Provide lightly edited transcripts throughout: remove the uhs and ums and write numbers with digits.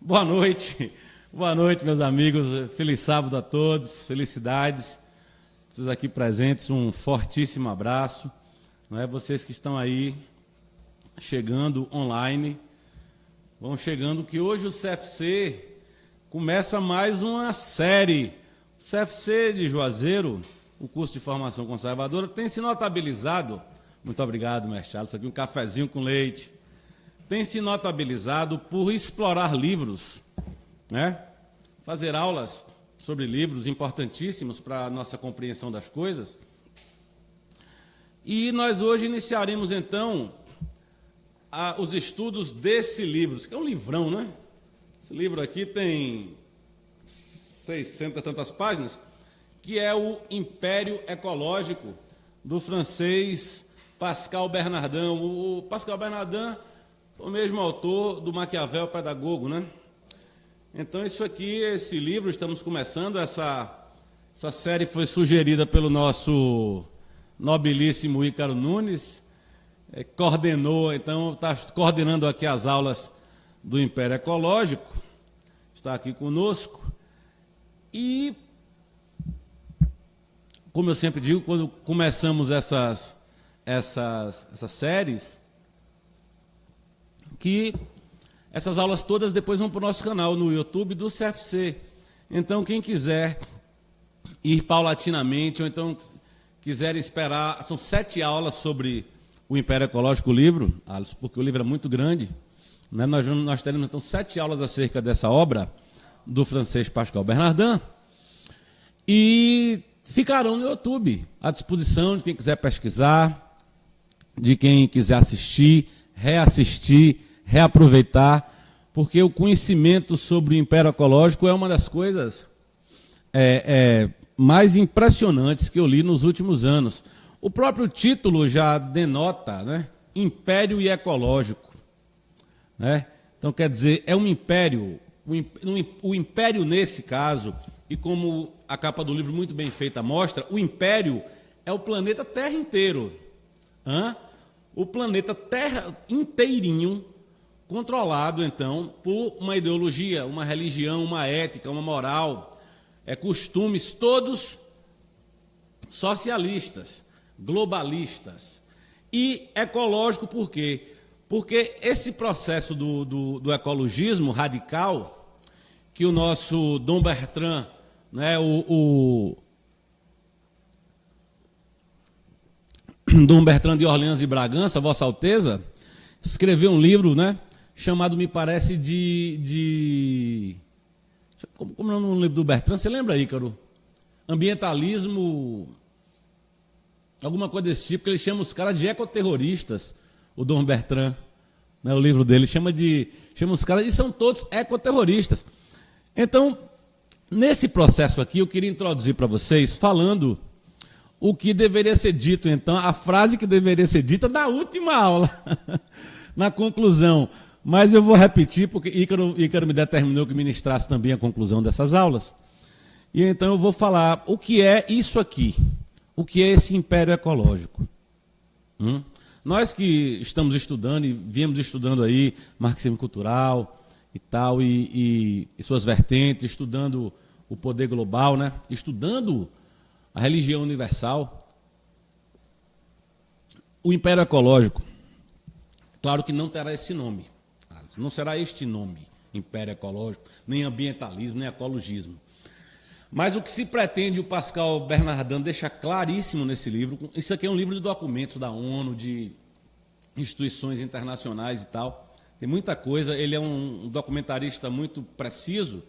Boa noite, meus amigos. Feliz sábado a todos, felicidades. Vocês aqui presentes, um fortíssimo abraço. Não é? Vocês que estão aí chegando online, vão chegando, que hoje o CFC começa mais uma série. O CFC de Juazeiro, o curso de formação conservadora, tem se notabilizado. Muito obrigado, mestre Charles. Isso aqui um cafezinho com leite. Tem se notabilizado por explorar livros, né? Fazer aulas sobre livros importantíssimos para a nossa compreensão das coisas. E nós hoje iniciaremos, então, os estudos desse livro, que é um livrão, né? Esse livro aqui tem 600 e tantas páginas, que é o Império Ecológico, do francês Pascal Bernardin. O Pascal Bernardin foi o mesmo autor do Maquiavel Pedagogo, né? Então, isso aqui, esse livro, estamos começando, essa série foi sugerida pelo nosso nobilíssimo Ícaro Nunes, coordenou, então, está coordenando aqui as aulas do Império Ecológico, está aqui conosco, e, como eu sempre digo, quando começamos essas séries, que essas aulas todas depois vão para o nosso canal no YouTube do CFC. Então, quem quiser ir paulatinamente, ou então quiser esperar, são 7 aulas sobre o Império Ecológico, o livro, Alisson, porque o livro é muito grande, né? Nós teremos, então, 7 aulas acerca dessa obra do francês Pascal Bernardin, e ficarão no YouTube, à disposição de quem quiser pesquisar, de quem quiser assistir, reassistir, reaproveitar, porque o conhecimento sobre o Império Ecológico é uma das coisas mais impressionantes que eu li nos últimos anos. O próprio título já denota, né? Império e Ecológico, né? Então, quer dizer, é um império, o império nesse caso, e como a capa do livro muito bem feita mostra, o império é o planeta Terra inteiro. O planeta Terra inteirinho, controlado, então, por uma ideologia, uma religião, uma ética, uma moral, costumes, todos socialistas, globalistas. E ecológico por quê? Porque esse processo do ecologismo radical, que o nosso Dom Bertrand, né, Dom Bertrand de Orleans e Bragança, Vossa Alteza, escreveu um livro, né, chamado, me parece, como não lembro do Bertrand, você lembra, Ícaro? Ambientalismo, alguma coisa desse tipo, que ele chama os caras de ecoterroristas, o Dom Bertrand, né, o livro dele, chama os caras, e são todos ecoterroristas. Então, nesse processo aqui, eu queria introduzir para vocês, falando o que deveria ser dito, então, a frase que deveria ser dita na última aula, na conclusão. Mas eu vou repetir, porque Ícaro me determinou que ministrasse também a conclusão dessas aulas. E então eu vou falar o que é isso aqui, o que é esse Império Ecológico. Nós que estamos estudando e viemos estudando aí marxismo cultural e tal, e suas vertentes, estudando o poder global, né? Estudando a religião universal, o Império Ecológico, claro que não terá esse nome, não será este nome, Império Ecológico, nem ambientalismo, nem ecologismo. Mas o que se pretende, o Pascal Bernardin deixa claríssimo nesse livro, isso aqui é um livro de documentos da ONU, de instituições internacionais e tal, tem muita coisa, ele é um documentarista muito preciso,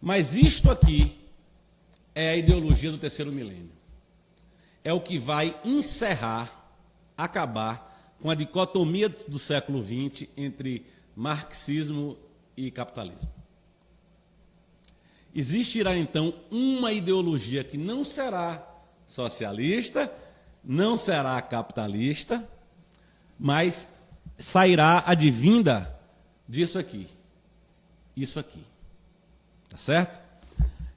mas isto aqui é a ideologia do terceiro milênio. É o que vai encerrar, acabar com a dicotomia do século XX entre marxismo e capitalismo. Existirá, então, uma ideologia que não será socialista, não será capitalista, mas sairá advinda disso aqui. Isso aqui. Tá certo?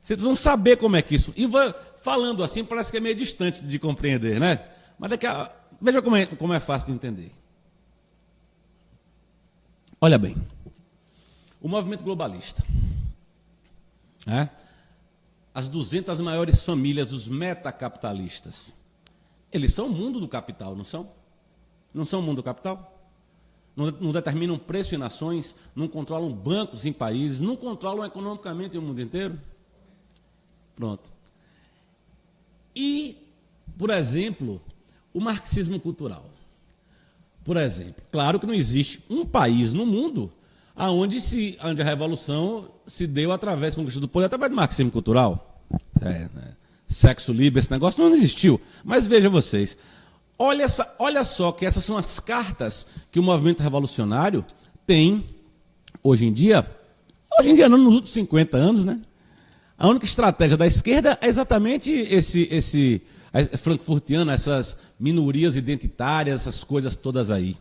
Vocês vão saber como é que isso... E falando assim, parece que é meio distante de compreender, né? Mas veja como é fácil de entender. Olha bem. O movimento globalista. As 200 maiores famílias, os metacapitalistas, eles são o mundo do capital, não são? Não são o mundo do capital? Não determinam preço em nações, não controlam bancos em países, não controlam economicamente o mundo inteiro? Pronto. E, por exemplo, o marxismo cultural. Por exemplo, claro que não existe um país no mundo onde a revolução se deu através da conquista do poder, através do marxismo cultural. Sexo livre, esse negócio não existiu. Mas veja vocês, olha só que essas são as cartas que o movimento revolucionário tem hoje em dia não, nos últimos 50 anos, né? A única estratégia da esquerda é exatamente frankfurtiano, essas minorias identitárias, essas coisas todas aí.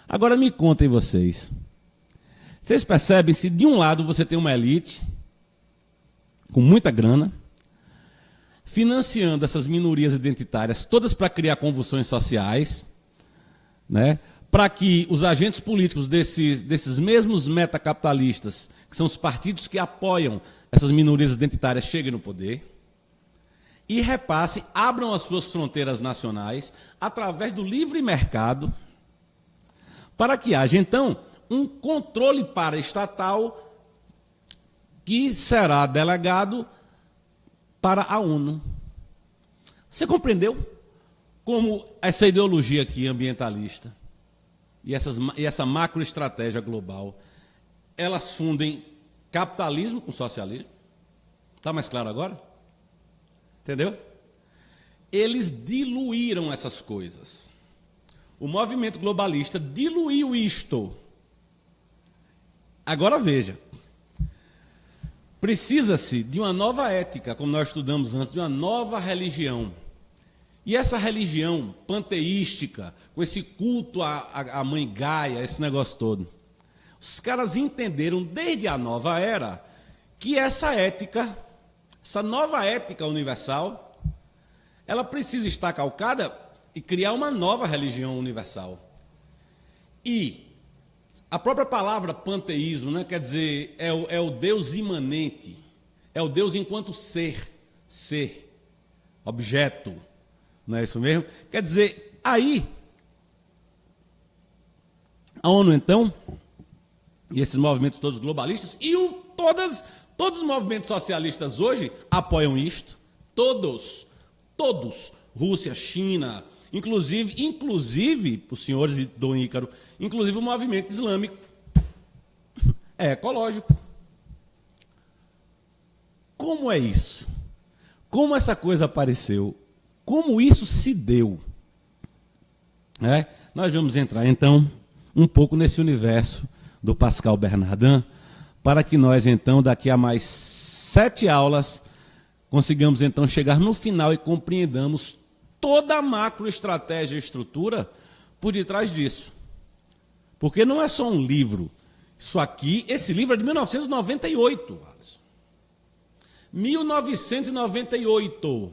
Agora me contem vocês percebem se de um lado você tem uma elite com muita grana, financiando essas minorias identitárias, todas para criar convulsões sociais, né? Para que os agentes políticos desses mesmos metacapitalistas, que são os partidos que apoiam essas minorias identitárias, cheguem no poder, e repassem, abram as suas fronteiras nacionais, através do livre mercado, para que haja, então, um controle paraestatal que será delegado para a ONU. Você compreendeu como essa ideologia aqui ambientalista e essa macroestratégia global, elas fundem capitalismo com socialismo? Está mais claro agora? Entendeu? Eles diluíram essas coisas. O movimento globalista diluiu isto. Agora veja, precisa-se de uma nova ética, como nós estudamos antes, de uma nova religião. E essa religião panteística, com esse culto à mãe Gaia, esse negócio todo, os caras entenderam desde a nova era que essa ética, essa nova ética universal, ela precisa estar calcada e criar uma nova religião universal. E a própria palavra panteísmo, né, quer dizer, é o Deus imanente, é o Deus enquanto ser, objeto, não é isso mesmo? Quer dizer, aí, a ONU, então, e esses movimentos todos globalistas, e todos os movimentos socialistas hoje apoiam isto, todos, Rússia, China, inclusive, os senhores de Dom Ícaro, inclusive o movimento islâmico, é ecológico. Como é isso? Como essa coisa apareceu? Como isso se deu? Nós vamos entrar, então, um pouco nesse universo do Pascal Bernardin, para que nós, então, daqui a mais 7 aulas, consigamos, então, chegar no final e compreendamos toda a macroestratégia e estrutura por detrás disso. Porque não é só um livro. Esse livro é de 1998, Alisson. 1998.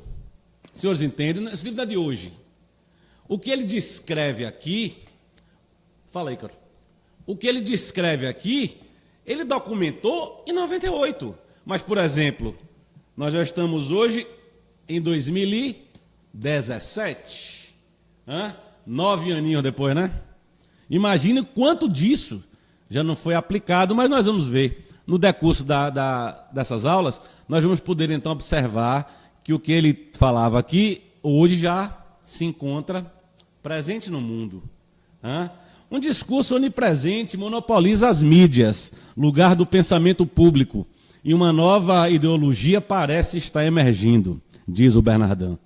Os senhores entendem? Esse livro é de hoje. O que ele descreve aqui... Fala aí, cara. O que ele descreve aqui, ele documentou em 98. Mas, por exemplo, nós já estamos hoje em 2017. 9 aninhos depois, né? Imagine quanto disso já não foi aplicado, mas nós vamos ver. No decurso dessas aulas, nós vamos poder, então, observar que o que ele falava aqui, hoje já se encontra presente no mundo. Um discurso onipresente monopoliza as mídias, lugar do pensamento público, e uma nova ideologia parece estar emergindo, diz o Bernardin.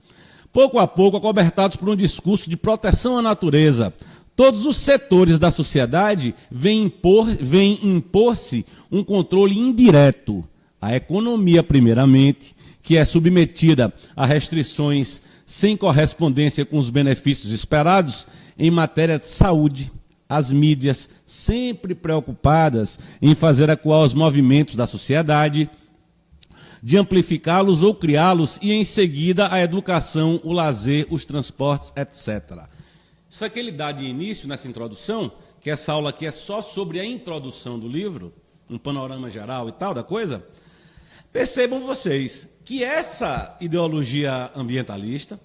Pouco a pouco, acobertados por um discurso de proteção à natureza, todos os setores da sociedade vêm impor-se um controle indireto, a economia primeiramente, que é submetida a restrições sem correspondência com os benefícios esperados em matéria de saúde, as mídias sempre preocupadas em fazer ecoar os movimentos da sociedade, de amplificá-los ou criá-los, e em seguida a educação, o lazer, os transportes, etc. Isso aqui ele dá de início nessa introdução, que essa aula aqui é só sobre a introdução do livro, um panorama geral e tal da coisa, percebam vocês que essa ideologia ambientalista,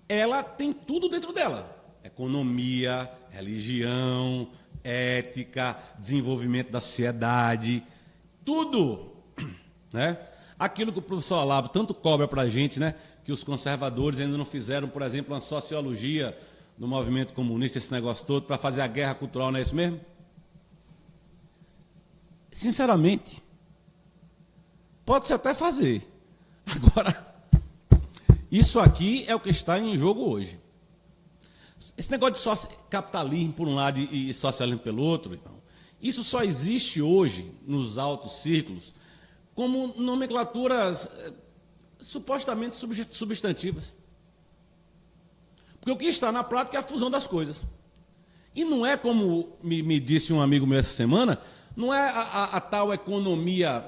ela tem tudo dentro dela. Economia, religião, ética, desenvolvimento da sociedade, tudo, né? Aquilo que o professor Olavo tanto cobra para a gente, né? Que os conservadores ainda não fizeram, por exemplo, uma sociologia do movimento comunista, esse negócio todo, para fazer a guerra cultural, não é isso mesmo? Sinceramente, pode-se até fazer. Agora, isso aqui é o que está em jogo hoje. Esse negócio de capitalismo por um lado e socialismo pelo outro, então, isso só existe hoje nos altos círculos como nomenclaturas supostamente substantivas. Porque o que está na prática é a fusão das coisas. E não é como me disse um amigo meu essa semana, não é a tal economia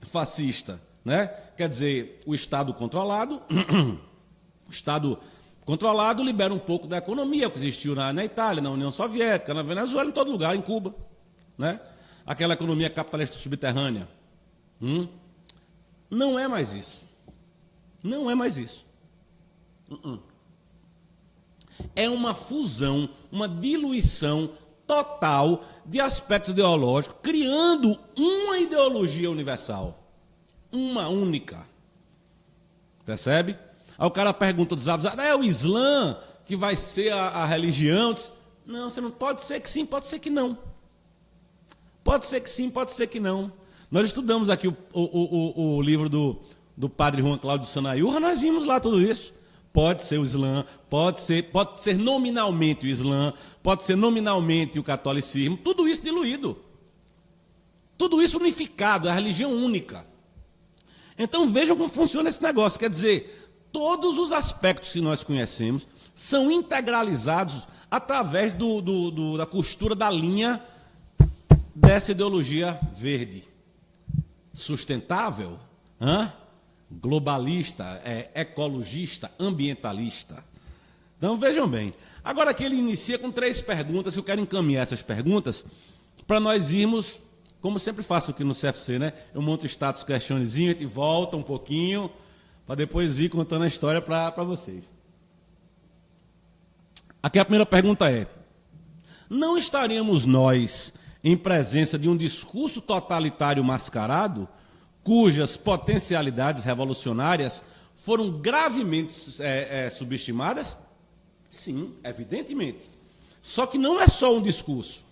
fascista, né? Quer dizer, o Estado controlado, o Estado controlado libera um pouco da economia que existiu na Itália, na União Soviética, na Venezuela, em todo lugar, em Cuba, né? Aquela economia capitalista subterrânea. Não é mais isso. Não é mais isso. É uma fusão, uma diluição total de aspectos ideológicos, criando uma ideologia universal. Uma única. Percebe? Aí o cara pergunta dos avisados, é o Islã que vai ser a religião? Não, você não pode ser que sim, pode ser que não. Pode ser que sim, pode ser que não. Nós estudamos aqui o livro do padre Juan Cláudio Sanaiurra, nós vimos lá tudo isso. Pode ser o Islã, pode ser nominalmente o Islã, pode ser nominalmente o catolicismo, tudo isso diluído. Tudo isso unificado, é a religião única. Então vejam como funciona esse negócio, quer dizer, todos os aspectos que nós conhecemos são integralizados através da costura da linha dessa ideologia verde. Sustentável, globalista, ecologista, ambientalista. Então, vejam bem. Agora que ele inicia com 3 perguntas, eu quero encaminhar essas perguntas para nós irmos, como sempre faço aqui no CFC, né? Eu monto o status questionzinho, a gente volta um pouquinho, para depois vir contando a história para vocês. Aqui a primeira pergunta é: não estaríamos nós em presença de um discurso totalitário mascarado, cujas potencialidades revolucionárias foram gravemente subestimadas? Sim, evidentemente. Só que não é só um discurso.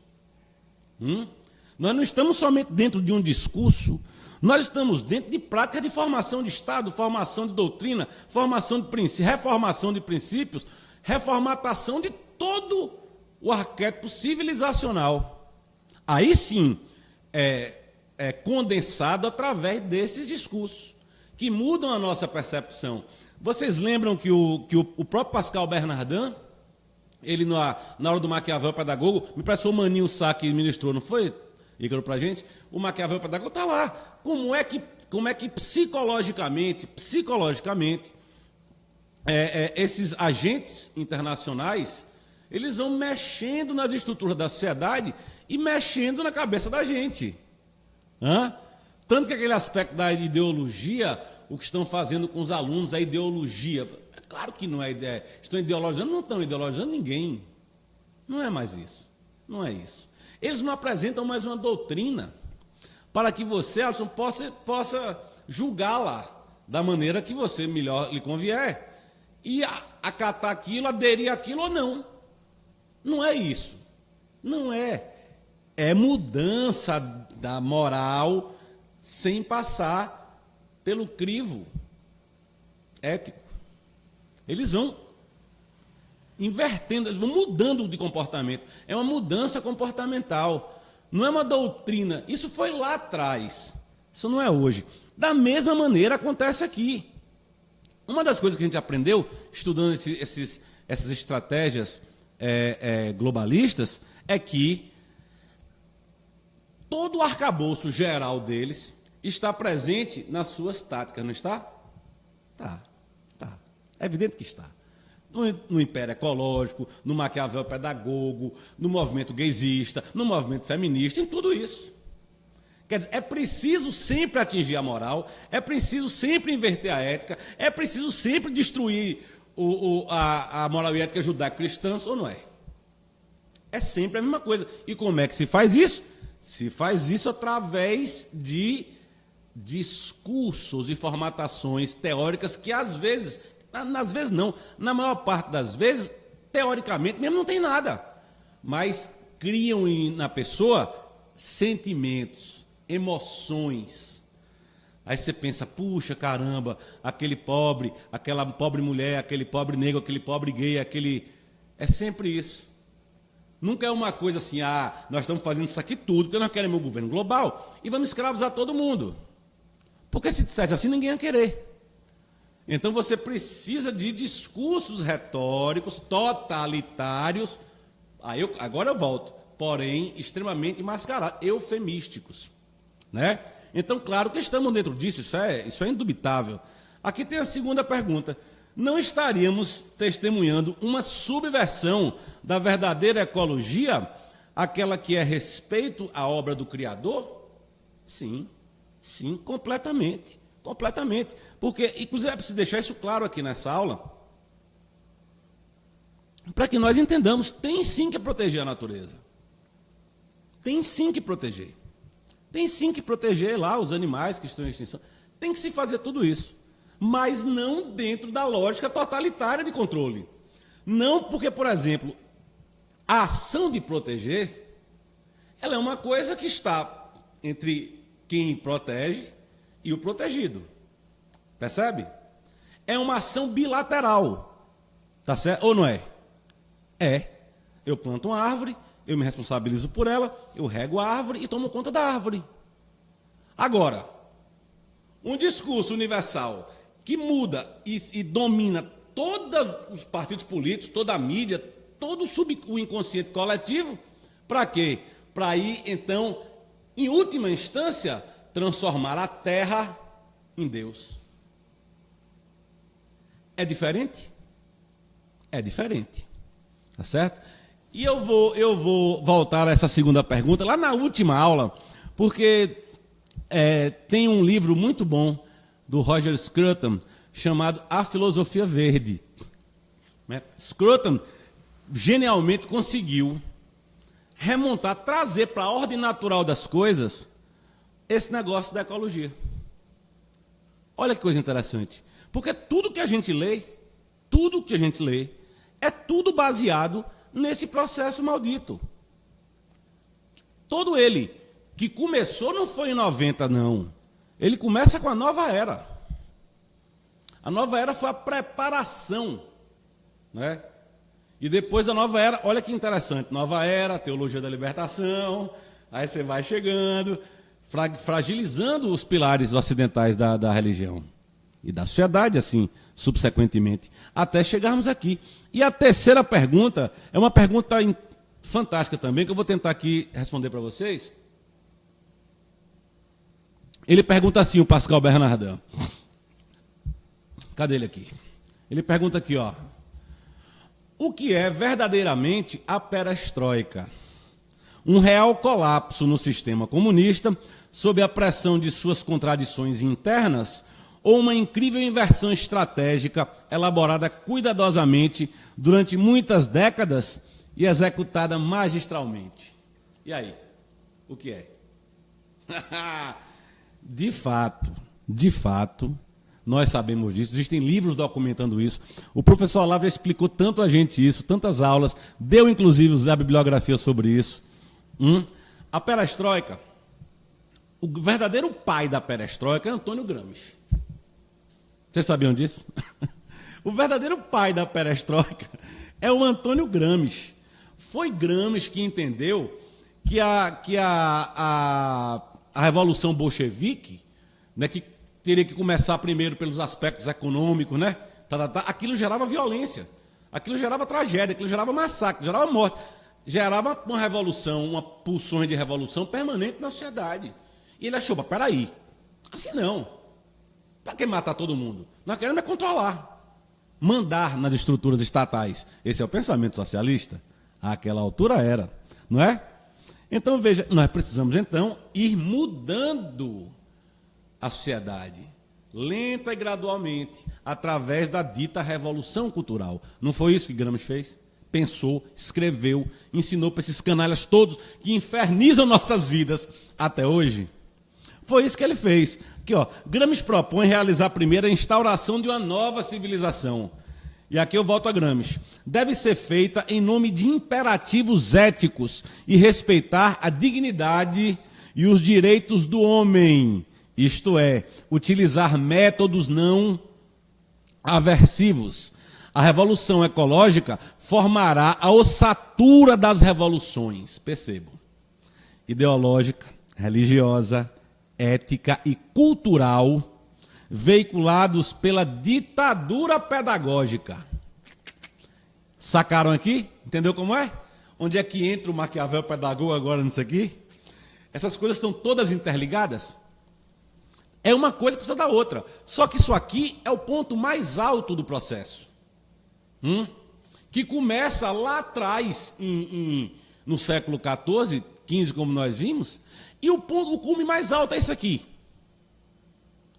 Nós não estamos somente dentro de um discurso, nós estamos dentro de prática de formação de Estado, formação de doutrina, formação de princípios, reformação de princípios, reformatação de todo o arquétipo civilizacional. Aí sim é condensado através desses discursos, que mudam a nossa percepção. Vocês lembram que o próprio Pascal Bernardin, ele na hora do Maquiavel Pedagogo, me prestou o Maninho Sá que ministrou, não foi, Ícaro, para a gente? O Maquiavel Pedagogo está lá. Como é que psicologicamente esses agentes internacionais, eles vão mexendo nas estruturas da sociedade e mexendo na cabeça da gente. Tanto que aquele aspecto da ideologia, o que estão fazendo com os alunos, a ideologia, é claro que não é ideia, estão ideologizando, não estão ideologizando ninguém. Não é mais isso. Não é isso. Eles não apresentam mais uma doutrina para que você, Alisson, possa julgá-la da maneira que você melhor lhe convier e acatar aquilo, aderir àquilo ou não. Não é isso. Não é. É mudança da moral sem passar pelo crivo ético. Eles vão invertendo, eles vão mudando de comportamento. É uma mudança comportamental. Não é uma doutrina. Isso foi lá atrás. Isso não é hoje. Da mesma maneira acontece aqui. Uma das coisas que a gente aprendeu, estudando essas estratégias globalistas, é que todo o arcabouço geral deles está presente nas suas táticas, não está? Tá. É evidente que está. No Império Ecológico, no Maquiavel Pedagogo, no movimento gaysista, no movimento feminista, em tudo isso. Quer dizer, é preciso sempre atingir a moral, é preciso sempre inverter a ética, é preciso sempre destruir a moral e ética judaico-cristãs, ou não é? É sempre a mesma coisa. E como é que se faz isso? Se faz isso através de discursos e formatações teóricas que às vezes não, na maior parte das vezes, teoricamente mesmo não tem nada, mas criam na pessoa sentimentos, emoções. Aí você pensa, puxa, caramba, aquele pobre, aquela pobre mulher, aquele pobre negro, aquele pobre gay, aquele... É sempre isso. Nunca é uma coisa assim, nós estamos fazendo isso aqui tudo, porque nós queremos um governo global e vamos escravizar todo mundo. Porque se dissesse assim, ninguém ia querer. Então você precisa de discursos retóricos, totalitários, agora eu volto, porém extremamente mascarados, eufemísticos. Né? Então, claro que estamos dentro disso, isso é indubitável. Aqui tem a segunda pergunta. Não estaríamos testemunhando uma subversão da verdadeira ecologia, aquela que é respeito à obra do Criador? Sim, completamente. Completamente. Porque, inclusive, é preciso deixar isso claro aqui nessa aula, para que nós entendamos, tem sim que proteger a natureza. Tem sim que proteger. Tem sim que proteger lá os animais que estão em extinção. Tem que se fazer tudo isso. Mas não dentro da lógica totalitária de controle. Não porque, por exemplo, a ação de proteger, ela é uma coisa que está entre quem protege e o protegido. Percebe? É uma ação bilateral. Tá certo? Ou não é? É. Eu planto uma árvore, eu me responsabilizo por ela, eu rego a árvore e tomo conta da árvore. Agora, um discurso universal que muda e domina todos os partidos políticos, toda a mídia, todo o inconsciente coletivo, para quê? Para ir, então, em última instância, transformar a terra em Deus. É diferente? É diferente. Tá certo? E eu vou voltar a essa segunda pergunta, lá na última aula, porque tem um livro muito bom do Roger Scruton, chamado A Filosofia Verde. Scruton genialmente conseguiu remontar, trazer para a ordem natural das coisas esse negócio da ecologia. Olha que coisa interessante. Porque tudo que a gente lê, é tudo baseado nesse processo maldito. Todo ele, que começou não foi em 90, não. Ele começa com a nova era. A nova era foi a preparação, né? E depois da nova era, olha que interessante, nova era, teologia da libertação, aí você vai chegando, fragilizando os pilares ocidentais da religião e da sociedade, assim, subsequentemente, até chegarmos aqui. E a terceira pergunta é uma pergunta fantástica também, que eu vou tentar aqui responder para vocês. Ele pergunta assim, o Pascal Bernardin. Cadê ele aqui? Ele pergunta aqui, ó. O que é verdadeiramente a perestroika? Um real colapso no sistema comunista, sob a pressão de suas contradições internas, ou uma incrível inversão estratégica elaborada cuidadosamente durante muitas décadas e executada magistralmente? E aí? O que é? De fato, nós sabemos disso, existem livros documentando isso. O professor Olavo já explicou tanto a gente isso, tantas aulas, deu inclusive a bibliografia sobre isso. A perestroika, o verdadeiro pai da perestroika é Antônio Gramsci. Vocês sabiam disso? O verdadeiro pai da perestroika é o Antônio Gramsci. Foi Gramsci que entendeu que a revolução bolchevique, né, que teria que começar primeiro pelos aspectos econômicos, né? Aquilo gerava violência, aquilo gerava tragédia, aquilo gerava massacre, gerava morte, gerava uma revolução, uma pulsões de revolução permanente na sociedade. E ele achou, peraí, assim não. Para que matar todo mundo? Nós queremos controlar, mandar nas estruturas estatais. Esse é o pensamento socialista. Àquela altura era, não é? Então, veja, nós precisamos, então, ir mudando a sociedade, lenta e gradualmente, através da dita revolução cultural. Não foi isso que Gramsci fez? Pensou, escreveu, ensinou para esses canalhas todos que infernizam nossas vidas até hoje. Foi isso que ele fez. Aqui, ó, Gramsci propõe realizar primeiro a instauração de uma nova civilização. E aqui eu volto a Gramsci. Deve ser feita em nome de imperativos éticos e respeitar a dignidade e os direitos do homem. Isto é, utilizar métodos não aversivos. A revolução ecológica formará a ossatura das revoluções, percebam, ideológica, religiosa, ética e cultural, veiculados pela ditadura pedagógica. Sacaram aqui? Entendeu como é? Onde é que entra o Maquiavel pedagogo agora nisso aqui? Essas coisas estão todas interligadas. É uma coisa que precisa da outra. Só que isso aqui é o ponto mais alto do processo. Que começa lá atrás, no século XIV, XV, como nós vimos, e o cume mais alto é isso aqui.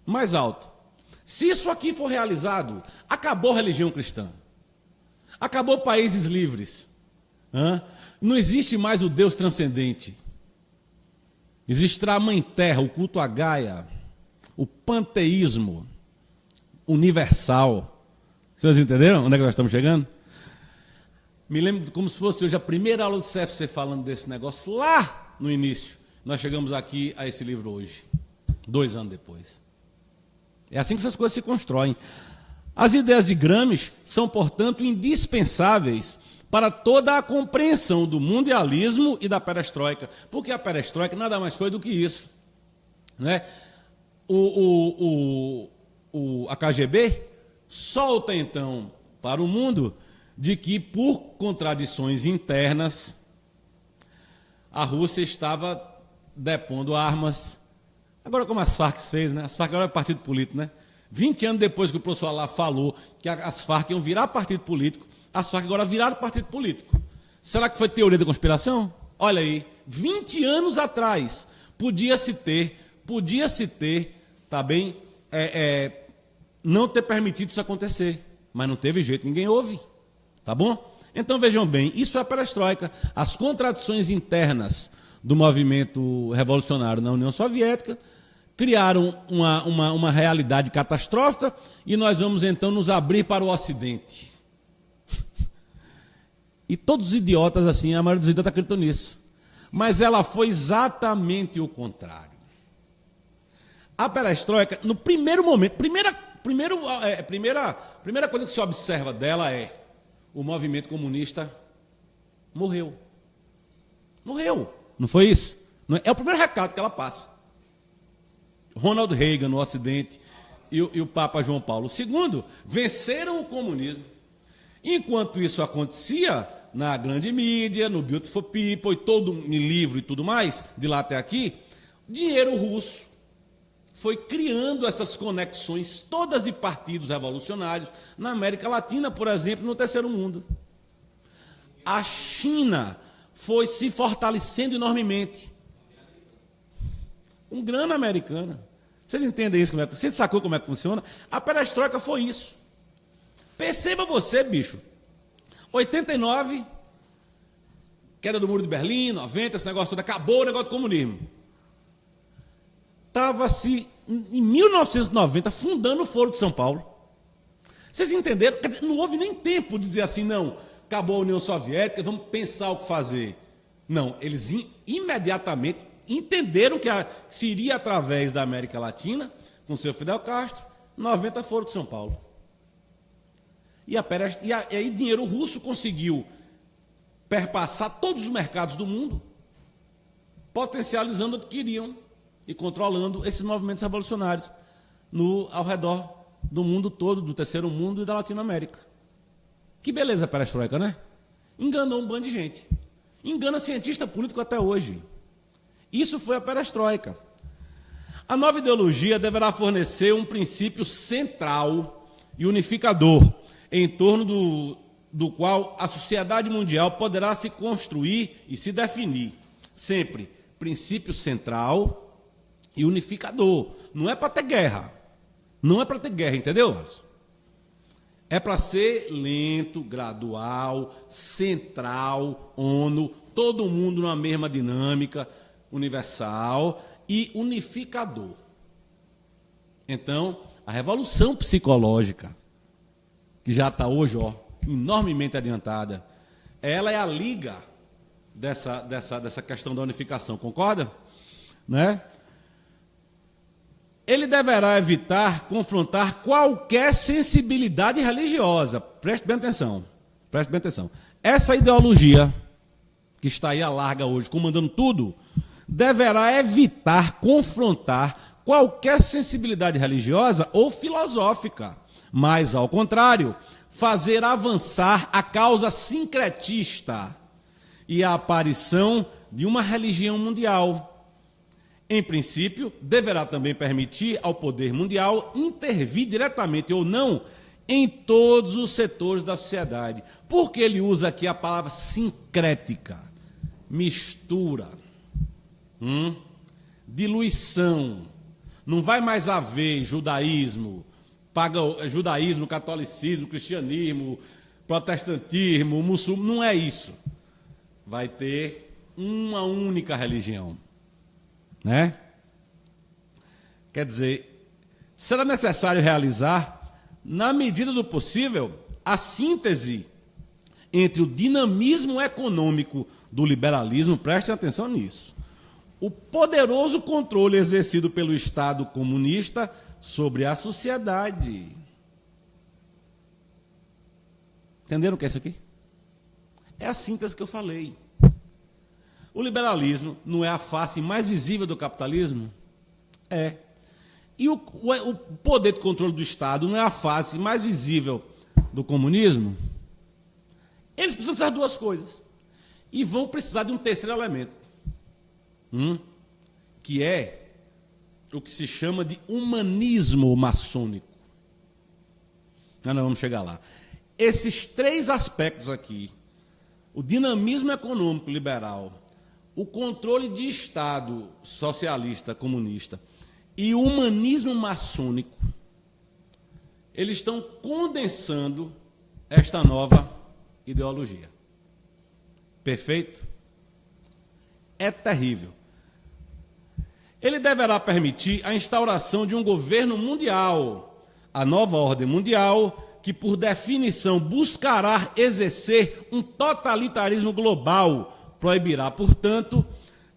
Mais alto. Se isso aqui for realizado, acabou a religião cristã. Acabou países livres. Não existe mais o Deus transcendente. Existirá a Mãe Terra, o culto a Gaia, o panteísmo universal. Vocês entenderam onde é que nós estamos chegando? Me lembro como se fosse hoje a primeira aula do CFC falando desse negócio lá no início. Nós chegamos aqui a esse livro hoje, 2 anos depois. É assim que essas coisas se constroem. As ideias de Gramsci são, portanto, indispensáveis para toda a compreensão do mundialismo e da perestroika, porque a perestroika nada mais foi do que isso. Né? A KGB solta, então, para o mundo de que, por contradições internas, a Rússia estava depondo armas. Agora, como as Farc fez, né? As Farc agora é partido político, né? 20 anos depois que o professor Alá falou que as Farc iam virar partido político, as Farc agora viraram partido político. Será que foi teoria da conspiração? Olha aí, 20 anos atrás, podia-se ter, tá bem, não ter permitido isso acontecer, mas não teve jeito, ninguém ouve, tá bom? Então vejam bem, isso é a perestroika, as contradições internas do movimento revolucionário na União Soviética criaram uma realidade catastrófica e nós vamos então nos abrir para o Ocidente. E todos os idiotas assim, a maioria dos idiotas acreditam nisso. Mas ela foi exatamente o contrário. A perestroika, no primeiro momento, primeira coisa que se observa dela é o movimento comunista morreu. Morreu. Não foi isso? É o primeiro recado que ela passa. Ronald Reagan no Ocidente e o Papa João Paulo II venceram o comunismo. Enquanto isso acontecia na grande mídia, no Beautiful People, e todo em livro e tudo mais, de lá até aqui, dinheiro russo foi criando essas conexões todas de partidos revolucionários na América Latina, por exemplo, no Terceiro Mundo. A China foi se fortalecendo enormemente. Com grana americana. Vocês entendem isso? Você sacou como é que funciona? A perestroika foi isso. Perceba você, bicho. 89, queda do Muro de Berlim, 90, esse negócio todo, acabou o negócio do comunismo. Estava-se, em 1990, fundando o Foro de São Paulo. Vocês entenderam? Quer dizer, não houve nem tempo de dizer assim, não, acabou a União Soviética, vamos pensar o que fazer. Não, eles imediatamente entenderam que seria através da América Latina, com o seu Fidel Castro, 90 Foro de São Paulo. E aí dinheiro russo conseguiu perpassar todos os mercados do mundo, potencializando o que queriam e controlando esses movimentos revolucionários ao redor do mundo todo, do Terceiro Mundo e da Latinoamérica. Que beleza a perestroika, né? Enganou um bando de gente. Engana cientista político até hoje. Isso foi a perestroika. A nova ideologia deverá fornecer um princípio central e unificador, em torno do qual a sociedade mundial poderá se construir e se definir. sempre princípio central e unificador. Não é para ter guerra. Não é para ter guerra, entendeu? É para ser lento, gradual, central, ONU, todo mundo numa mesma dinâmica, universal e unificador. Então, a revolução psicológica, que já está hoje enormemente adiantada, ela é a liga dessa questão da unificação, concorda? Né? Ele deverá evitar confrontar qualquer sensibilidade religiosa. Preste bem atenção. Preste bem atenção. Essa ideologia, que está aí à larga hoje, comandando tudo, deverá evitar confrontar qualquer sensibilidade religiosa ou filosófica. Mas, ao contrário, fazer avançar a causa sincretista e a aparição de uma religião mundial. Em princípio, deverá também permitir ao poder mundial intervir diretamente ou não em todos os setores da sociedade. Por que ele usa aqui a palavra sincrética? Mistura, diluição. Não vai mais haver judaísmo, catolicismo, cristianismo, protestantismo, muçulmano. Não é isso. Vai ter uma única religião. Né? Quer dizer, será necessário realizar, na medida do possível, a síntese entre o dinamismo econômico do liberalismo, prestem atenção nisso, o poderoso controle exercido pelo Estado comunista sobre a sociedade. Entenderam o que é isso aqui? É a síntese que eu falei. O liberalismo não é a face mais visível do capitalismo? É. E o poder de controle do Estado não é a face mais visível do comunismo? Eles precisam dessas duas coisas. E vão precisar de um terceiro elemento, que é o que se chama de humanismo maçônico. Nós vamos chegar lá. Esses três aspectos aqui, o dinamismo econômico liberal, o controle de Estado socialista, comunista e o humanismo maçônico, eles estão condensando esta nova ideologia. Perfeito? É terrível. Ele deverá permitir a instauração de um governo mundial, a nova ordem mundial, que por definição buscará exercer um totalitarismo global. Proibirá, portanto,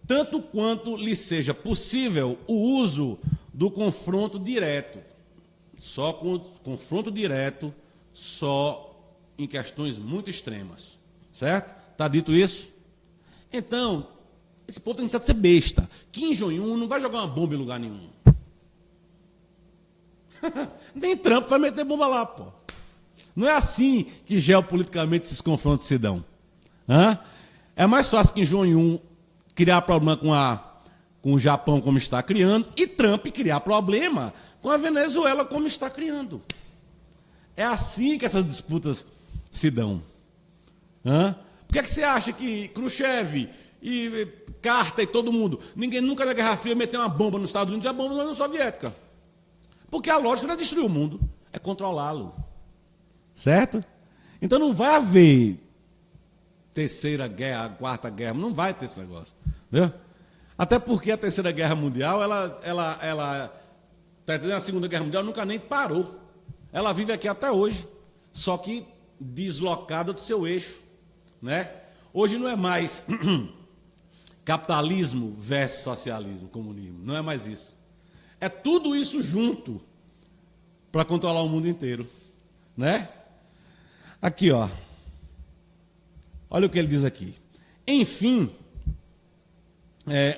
tanto quanto lhe seja possível, o uso do confronto direto. Só com confronto direto, só em questões muito extremas. Certo? Está dito isso? Então, esse povo tem que ser besta. Kim Jong-un não vai jogar uma bomba em lugar nenhum. Nem Trump vai meter bomba lá, pô. Não é assim que geopoliticamente esses confrontos se dão. É mais fácil que Jong-un criar problema com o Japão como está criando e Trump criar problema com a Venezuela como está criando. É assim que essas disputas se dão. Por que você acha que Khrushchev e Carter e todo mundo, ninguém nunca na Guerra Fria meteu uma bomba nos Estados Unidos e a bomba na União Soviética? Porque a lógica não é destruir o mundo, é controlá-lo. Certo? Então não vai haver terceira guerra, quarta guerra, não vai ter esse negócio. Entendeu? Até porque a terceira guerra mundial, ela a segunda guerra mundial nunca nem parou. Ela vive aqui até hoje, só que deslocada do seu eixo. Né? Hoje não é mais capitalismo versus socialismo, comunismo. Não é mais isso. É tudo isso junto para controlar o mundo inteiro. Né? Aqui, ó. Olha o que ele diz aqui. Enfim,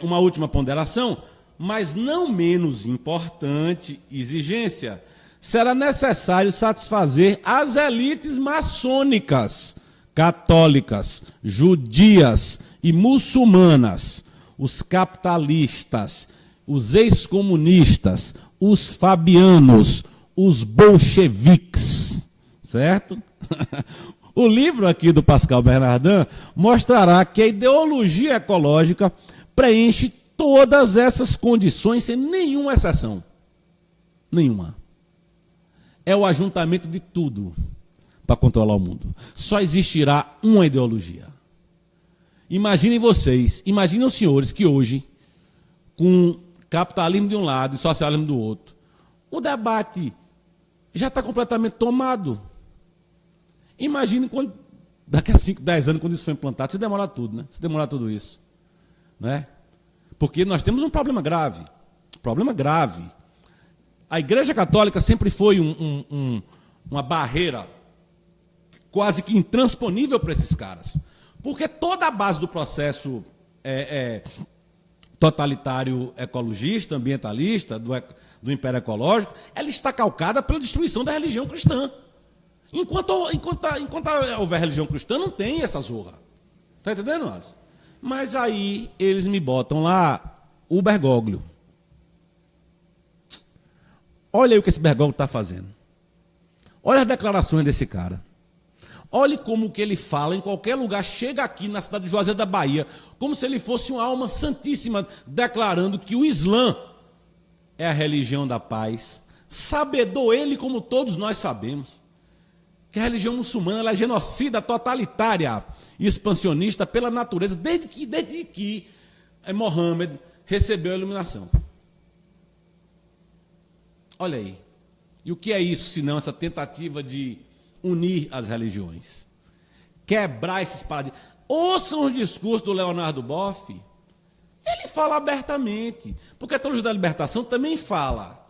uma última ponderação, mas não menos importante exigência, será necessário satisfazer as elites maçônicas, católicas, judias e muçulmanas, os capitalistas, os ex-comunistas, os fabianos, os bolcheviques, certo? O livro aqui do Pascal Bernardin mostrará que a ideologia ecológica preenche todas essas condições sem nenhuma exceção. Nenhuma. É o ajuntamento de tudo para controlar o mundo. Só existirá uma ideologia. Imaginem vocês, imaginem os senhores que hoje, com capitalismo de um lado e socialismo do outro, o debate já está completamente tomado. Imagine quando, daqui a 5, 10 anos, quando isso for implantado, se demorar tudo, né? Se demorar tudo isso. Né? Porque nós temos um problema grave. Problema grave. A Igreja Católica sempre foi uma barreira quase que intransponível para esses caras. Porque toda a base do processo totalitário ecologista, ambientalista, do império ecológico, ela está calcada pela destruição da religião cristã. Enquanto houver religião cristã, não tem essa zorra. Está entendendo, Alisson? Mas aí eles me botam lá o Bergoglio. Olha aí o que esse Bergoglio está fazendo. Olha as declarações desse cara. Olhe como que ele fala em qualquer lugar, chega aqui na cidade de Juazeiro da Bahia, como se ele fosse uma alma santíssima, declarando que o Islã é a religião da paz. Sabedor ele, como todos nós sabemos, que a religião muçulmana ela é genocida, totalitária e expansionista pela natureza, desde que Mohammed recebeu a iluminação. Olha aí. E o que é isso, senão essa tentativa de unir as religiões? Quebrar esses paradigmas. Ouçam os discursos do Leonardo Boff. Ele fala abertamente. Porque a teologia da libertação também fala.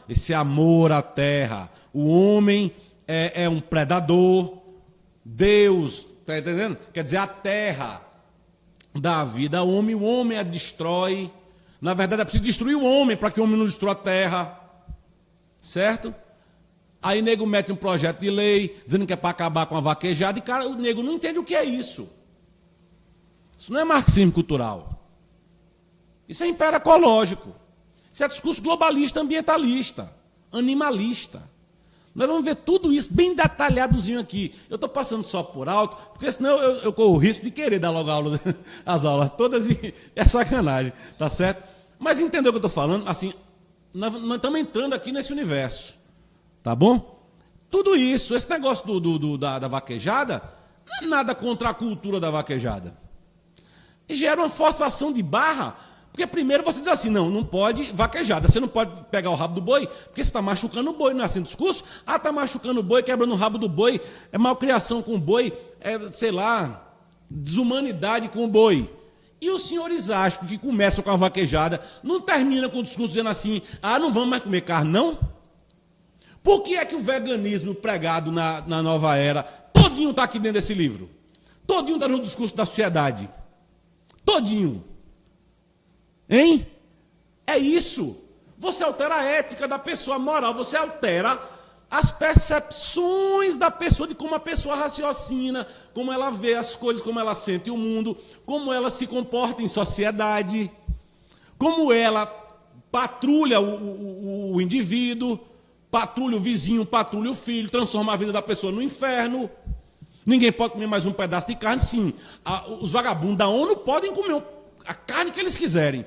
Esse amor à terra. O homem é um predador. Deus, está entendendo? Quer dizer, a terra dá a vida ao homem, o homem a destrói. Na verdade, é preciso destruir o homem para que o homem não destrua a terra. Certo? Aí o nego mete um projeto de lei, dizendo que é para acabar com a vaquejada, e cara, o nego não entende o que é isso. Isso não é marxismo cultural. Isso é império ecológico. Isso é discurso globalista, ambientalista, animalista. Nós vamos ver tudo isso bem detalhadozinho aqui. Eu estou passando só por alto, porque senão eu corro o risco de querer dar logo as aulas todas e é sacanagem, tá certo? Mas entendeu o que eu estou falando? Assim, nós estamos entrando aqui nesse universo. Tá bom? Tudo isso, esse negócio da vaquejada, não é nada contra a cultura da vaquejada. Gera uma forçação de barra, porque primeiro você diz assim, não pode vaquejada, você não pode pegar o rabo do boi, porque você está machucando o boi, não é assim o discurso? Está machucando o boi, quebrando o rabo do boi, é malcriação com o boi, sei lá, desumanidade com o boi. E os senhores acham que começam com a vaquejada, não terminam com o discurso dizendo assim, não vamos mais comer carne, não? Por que é que o veganismo pregado na nova era, todinho está aqui dentro desse livro? Todinho está no discurso da sociedade. Todinho. Hein? É isso. Você altera a ética da pessoa, a moral, você altera as percepções da pessoa, de como a pessoa raciocina, como ela vê as coisas, como ela sente o mundo, como ela se comporta em sociedade, como ela patrulha o indivíduo, patrulha o vizinho, patrulha o filho, transforma a vida da pessoa no inferno. Ninguém pode comer mais um pedaço de carne, sim. Os vagabundos da ONU podem comer a carne que eles quiserem.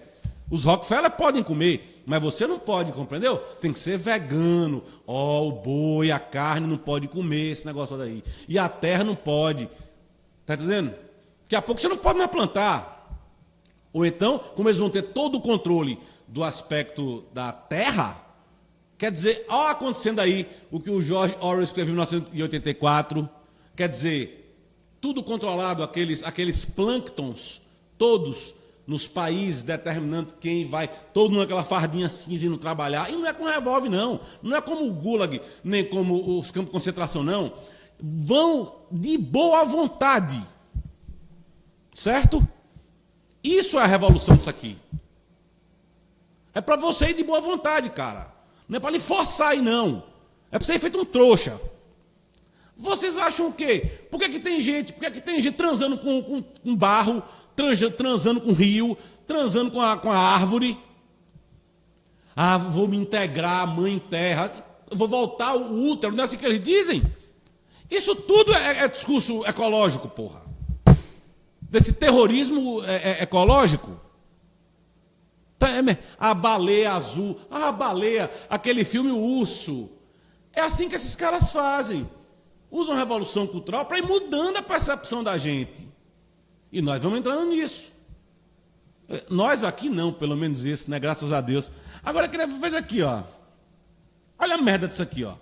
Os Rockefeller podem comer, mas você não pode, compreendeu? Tem que ser vegano. O boi, a carne não pode comer, esse negócio daí. E a terra não pode. Está entendendo? Daqui a pouco você não pode mais plantar. Ou então, como eles vão ter todo o controle do aspecto da terra, quer dizer, olha acontecendo aí o que o George Orwell escreveu em 1984, quer dizer, tudo controlado, aqueles plânctons, todos nos países, determinando quem vai, todo naquela fardinha cinza indo trabalhar, e não é com revólver, não é como o Gulag, nem como os campos de concentração, não, vão de boa vontade, certo? Isso é a revolução disso aqui. É para você ir de boa vontade, cara. Não é para lhe forçar aí, não. É para você ir feito um trouxa. Vocês acham o quê? Por que tem gente transando com barro, transando com rio, transando com a árvore? Vou me integrar, mãe terra, vou voltar ao útero, não é assim que eles dizem? Isso tudo é discurso ecológico, porra. Desse terrorismo ecológico. A baleia azul, a baleia, aquele filme O Urso. É assim que esses caras fazem. Usam a revolução cultural para ir mudando a percepção da gente. E nós vamos entrando nisso. Nós aqui não, pelo menos isso, né? Graças a Deus. Agora, veja aqui, ó. Olha a merda disso aqui, ó.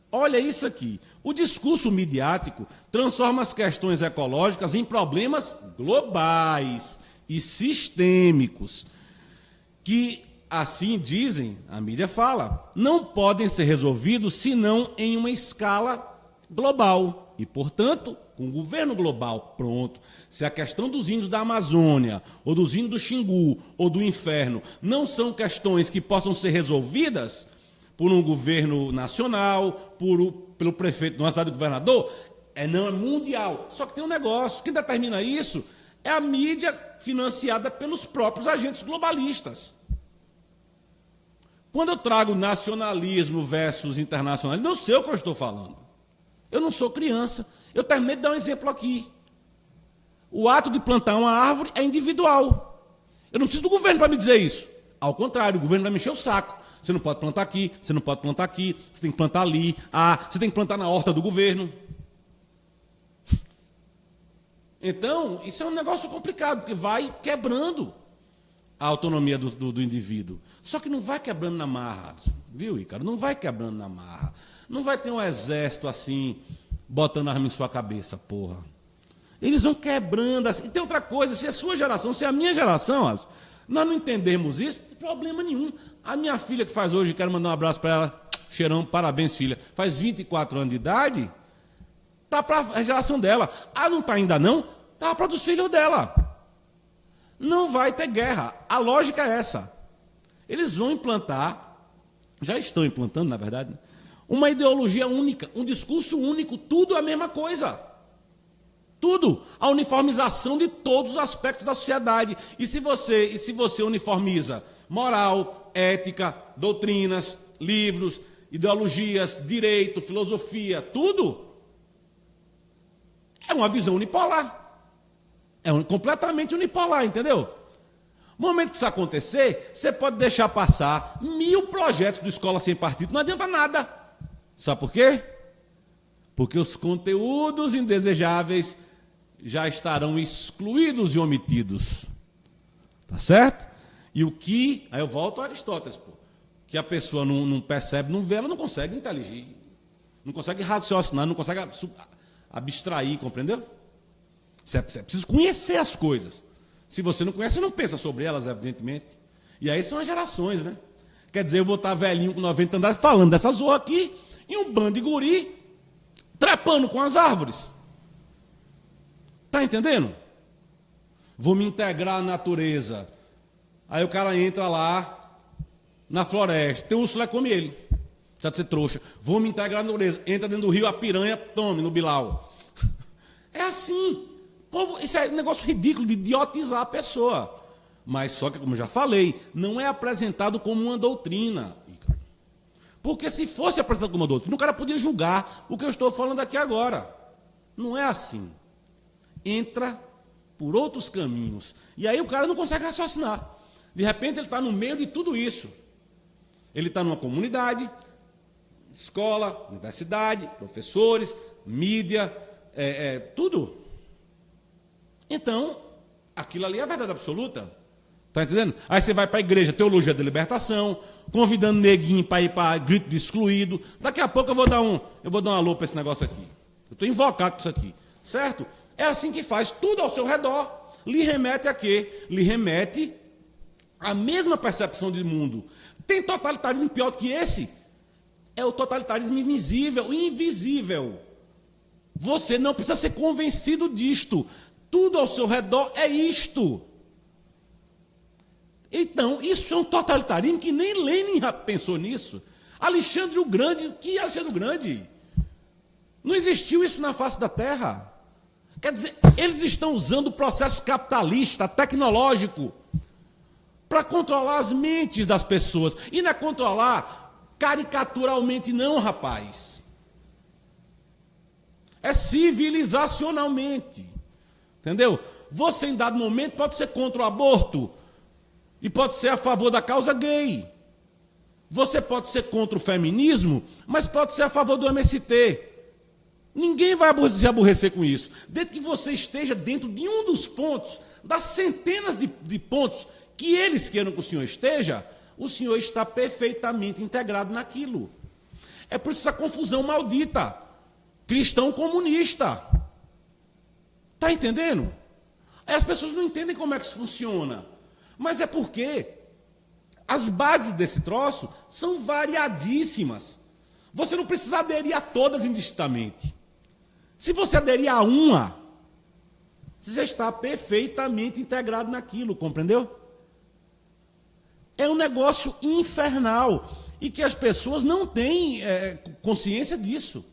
Olha isso aqui. O discurso midiático transforma as questões ecológicas em problemas globais e sistêmicos, que, assim dizem, a mídia fala, não podem ser resolvidos senão em uma escala global e, portanto, com o governo global. Pronto. Se a questão dos índios da Amazônia, ou dos índios do Xingu, ou do Inferno, não são questões que possam ser resolvidas por um governo nacional, pelo prefeito de uma cidade do governador, não é mundial. Só que tem um negócio, quem determina isso é a mídia financiada pelos próprios agentes globalistas. Quando eu trago nacionalismo versus internacionalismo, não sei o que eu estou falando. Eu não sou criança. Eu terminei de dar um exemplo aqui. O ato de plantar uma árvore é individual. Eu não preciso do governo para me dizer isso. Ao contrário, o governo vai me encher o saco. Você não pode plantar aqui, você não pode plantar aqui, você tem que plantar ali, você tem que plantar na horta do governo. Então, isso é um negócio complicado, porque vai quebrando a autonomia do indivíduo. Só que não vai quebrando na marra, viu, Ícaro? Não vai quebrando na marra. Não vai ter um exército assim, botando arma em sua cabeça, porra. Eles vão quebrando assim. E tem outra coisa, se é a sua geração, se é a minha geração, nós não entendermos isso, não tem problema nenhum. A minha filha que faz hoje, quero mandar um abraço para ela, cheirão, parabéns, filha, faz 24 anos de idade, tá para a geração dela. Não tá ainda não, tá para dos filhos dela. Não vai ter guerra. A lógica é essa. Eles vão implantar, já estão implantando, na verdade, uma ideologia única, um discurso único, tudo a mesma coisa. Tudo. A uniformização de todos os aspectos da sociedade. E se você uniformiza moral, ética, doutrinas, livros, ideologias, direito, filosofia, tudo, é uma visão unipolar. Completamente unipolar, entendeu? No momento que isso acontecer, você pode deixar passar 1000 projetos do Escola Sem Partido, não adianta nada. Sabe por quê? Porque os conteúdos indesejáveis já estarão excluídos e omitidos. Tá certo? E o que... Aí eu volto a Aristóteles, pô. Que a pessoa não percebe, não vê, ela não consegue inteligir. Não consegue raciocinar, não consegue abstrair, compreendeu? Você precisa conhecer as coisas. Se você não conhece, você não pensa sobre elas, evidentemente. E aí são as gerações, né? Quer dizer, eu vou estar velhinho com 90 anos falando dessa zorra aqui, e um bando de guri trepando com as árvores. Está entendendo? Vou me integrar à natureza. Aí o cara entra lá na floresta, tem urso lá, come ele. Já de ser trouxa. Vou me integrar à natureza. Entra dentro do rio, a piranha, tome no bilau. É assim. Povo, isso é um negócio ridículo de idiotizar a pessoa. Mas só que, como eu já falei, não é apresentado como uma doutrina. Porque se fosse apresentado como uma doutrina, o cara podia julgar o que eu estou falando aqui agora. Não é assim. Entra por outros caminhos. E aí o cara não consegue raciocinar. De repente ele está no meio de tudo isso. Ele está numa comunidade, escola, universidade, professores, mídia, tudo. Então, aquilo ali é a verdade absoluta. Está entendendo? Aí você vai para a igreja, teologia da libertação, convidando neguinho para ir para grito de excluído. Daqui a pouco eu vou dar um alô para esse negócio aqui. Eu estou invocado com isso aqui. Certo? É assim que faz. Tudo ao seu redor lhe remete a quê? Lhe remete à mesma percepção de mundo. Tem totalitarismo pior do que esse? É o totalitarismo invisível, invisível. Você não precisa ser convencido disto. Tudo ao seu redor é isto. Então, isso é um totalitarismo que nem Lenin pensou nisso. Alexandre o Grande, que Alexandre o Grande? Não existiu isso na face da Terra. Quer dizer, eles estão usando o processo capitalista, tecnológico, para controlar as mentes das pessoas. E não é controlar caricaturalmente não, rapaz. É civilizacionalmente. Entendeu? Você, em dado momento, pode ser contra o aborto e pode ser a favor da causa gay. Você pode ser contra o feminismo, mas pode ser a favor do MST. Ninguém vai se aborrecer com isso. Desde que você esteja dentro de um dos pontos, das centenas de pontos que eles queiram que o senhor esteja, o senhor está perfeitamente integrado naquilo. É por isso essa confusão maldita. Cristão comunista. Está entendendo? Aí as pessoas não entendem como é que isso funciona. Mas é porque as bases desse troço são variadíssimas. Você não precisa aderir a todas indistintamente. Se você aderir a uma, você já está perfeitamente integrado naquilo, compreendeu? É um negócio infernal e que as pessoas não têm consciência disso.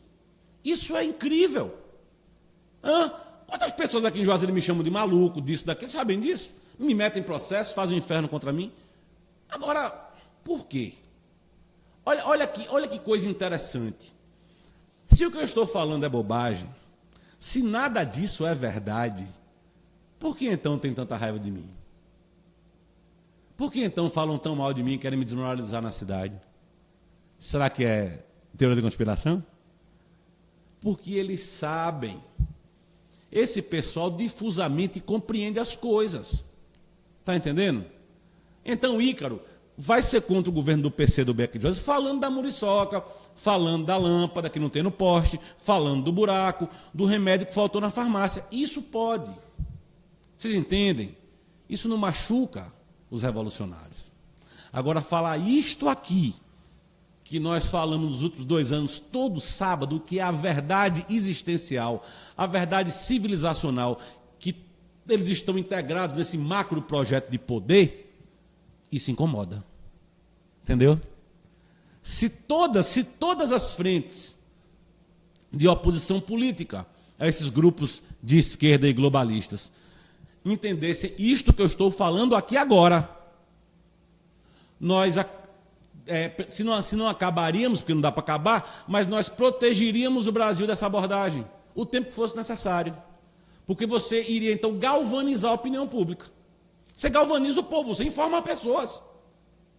Isso é incrível. Quantas pessoas aqui em Juazeiro me chamam de maluco, disso, daquilo, sabem disso? Me metem em processo, fazem um inferno contra mim. Agora, por quê? Olha que coisa interessante. Se o que eu estou falando é bobagem, se nada disso é verdade, por que então tem tanta raiva de mim? Por que então falam tão mal de mim e querem me desmoralizar na cidade? Será que é teoria da conspiração? Porque eles sabem. Esse pessoal difusamente compreende as coisas. Está entendendo? Então, Ícaro vai ser contra o governo do PC do Beck Joseph, falando da muriçoca, falando da lâmpada que não tem no poste, falando do buraco, do remédio que faltou na farmácia. Isso pode. Vocês entendem? Isso não machuca os revolucionários. Agora, falar isto aqui, que nós falamos nos últimos 2 anos, todo sábado, que é a verdade existencial, a verdade civilizacional, que eles estão integrados nesse macro projeto de poder, isso incomoda. Entendeu? Se todas as frentes de oposição política a esses grupos de esquerda e globalistas entendessem isto que eu estou falando aqui agora, nós, se não acabaríamos, porque não dá para acabar, mas nós protegeríamos o Brasil dessa abordagem, o tempo que fosse necessário. Porque você iria, então, galvanizar a opinião pública. Você galvaniza o povo, você informa as pessoas.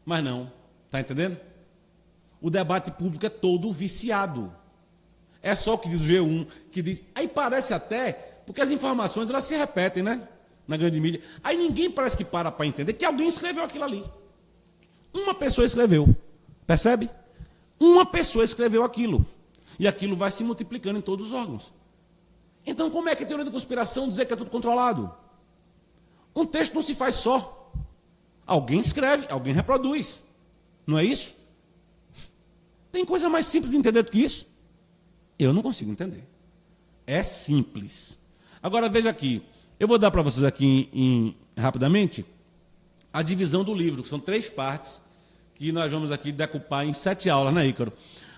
Mas não, está entendendo? O debate público é todo viciado. É só o que diz o G1, que diz... Aí parece até, porque as informações elas se repetem, né? Na grande mídia. Aí ninguém parece que para entender que alguém escreveu aquilo ali. Uma pessoa escreveu. Percebe? Uma pessoa escreveu aquilo. E aquilo vai se multiplicando em todos os órgãos. Então, como é que a teoria da conspiração dizer que é tudo controlado? Um texto não se faz só. Alguém escreve, alguém reproduz. Não é isso? Tem coisa mais simples de entender do que isso? Eu não consigo entender. É simples. Agora, veja aqui. Eu vou dar para vocês aqui, rapidamente, a divisão do livro, que são 3 partes, que nós vamos aqui decupar em 7 aulas, né, Ícaro?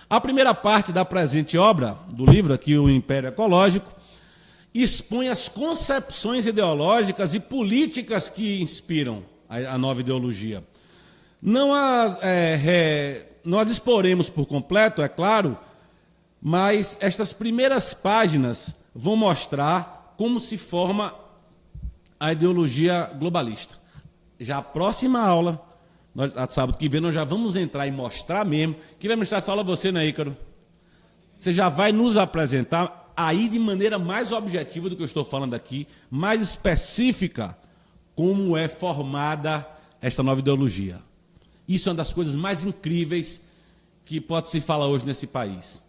A primeira parte da presente obra do livro, aqui, O Império Ecológico, expõe as concepções ideológicas e políticas que inspiram a nova ideologia. Não as exporemos por completo, é claro, mas estas primeiras páginas vão mostrar como se forma a ideologia globalista. Já a próxima aula, sábado que vem, nós já vamos entrar e mostrar mesmo. Quem vai mostrar essa aula é você, né, Ícaro? Você já vai nos apresentar aí de maneira mais objetiva do que eu estou falando aqui, mais específica, como é formada esta nova ideologia. Isso é uma das coisas mais incríveis que pode se falar hoje nesse país.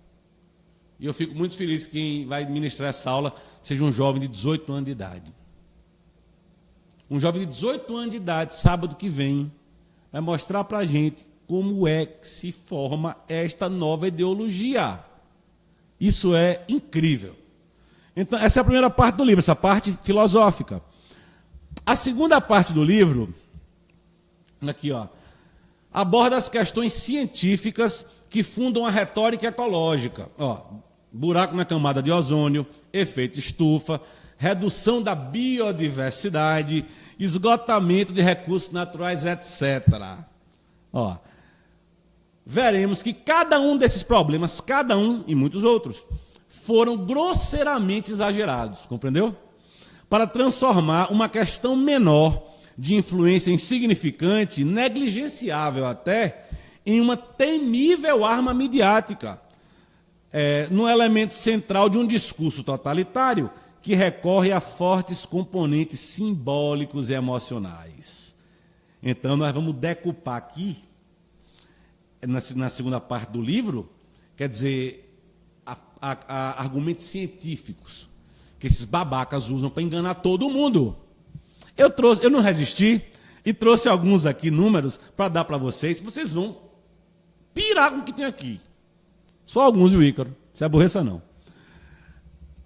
E eu fico muito feliz que quem vai ministrar essa aula seja um jovem de 18 anos de idade. Um jovem de 18 anos de idade, sábado que vem, vai mostrar para a gente como é que se forma esta nova ideologia. Isso é incrível. Então, essa é a primeira parte do livro, essa parte filosófica. A segunda parte do livro, aqui, ó, aborda as questões científicas que fundam a retórica ecológica. Ó, buraco na camada de ozônio, efeito estufa, redução da biodiversidade, esgotamento de recursos naturais, etc. Ó, veremos que cada um desses problemas, cada um e muitos outros, foram grosseiramente exagerados, compreendeu? Para transformar uma questão menor, de influência insignificante, negligenciável até, em uma temível arma midiática, no elemento central de um discurso totalitário que recorre a fortes componentes simbólicos e emocionais. Então, nós vamos decupar aqui, na segunda parte do livro, quer dizer, argumentos científicos que esses babacas usam para enganar todo mundo. Eu não resisti e trouxe alguns aqui, números, para dar para vocês. Vocês vão pirar com o que tem aqui. Só alguns, viu, Ícaro? Se aborreça, não.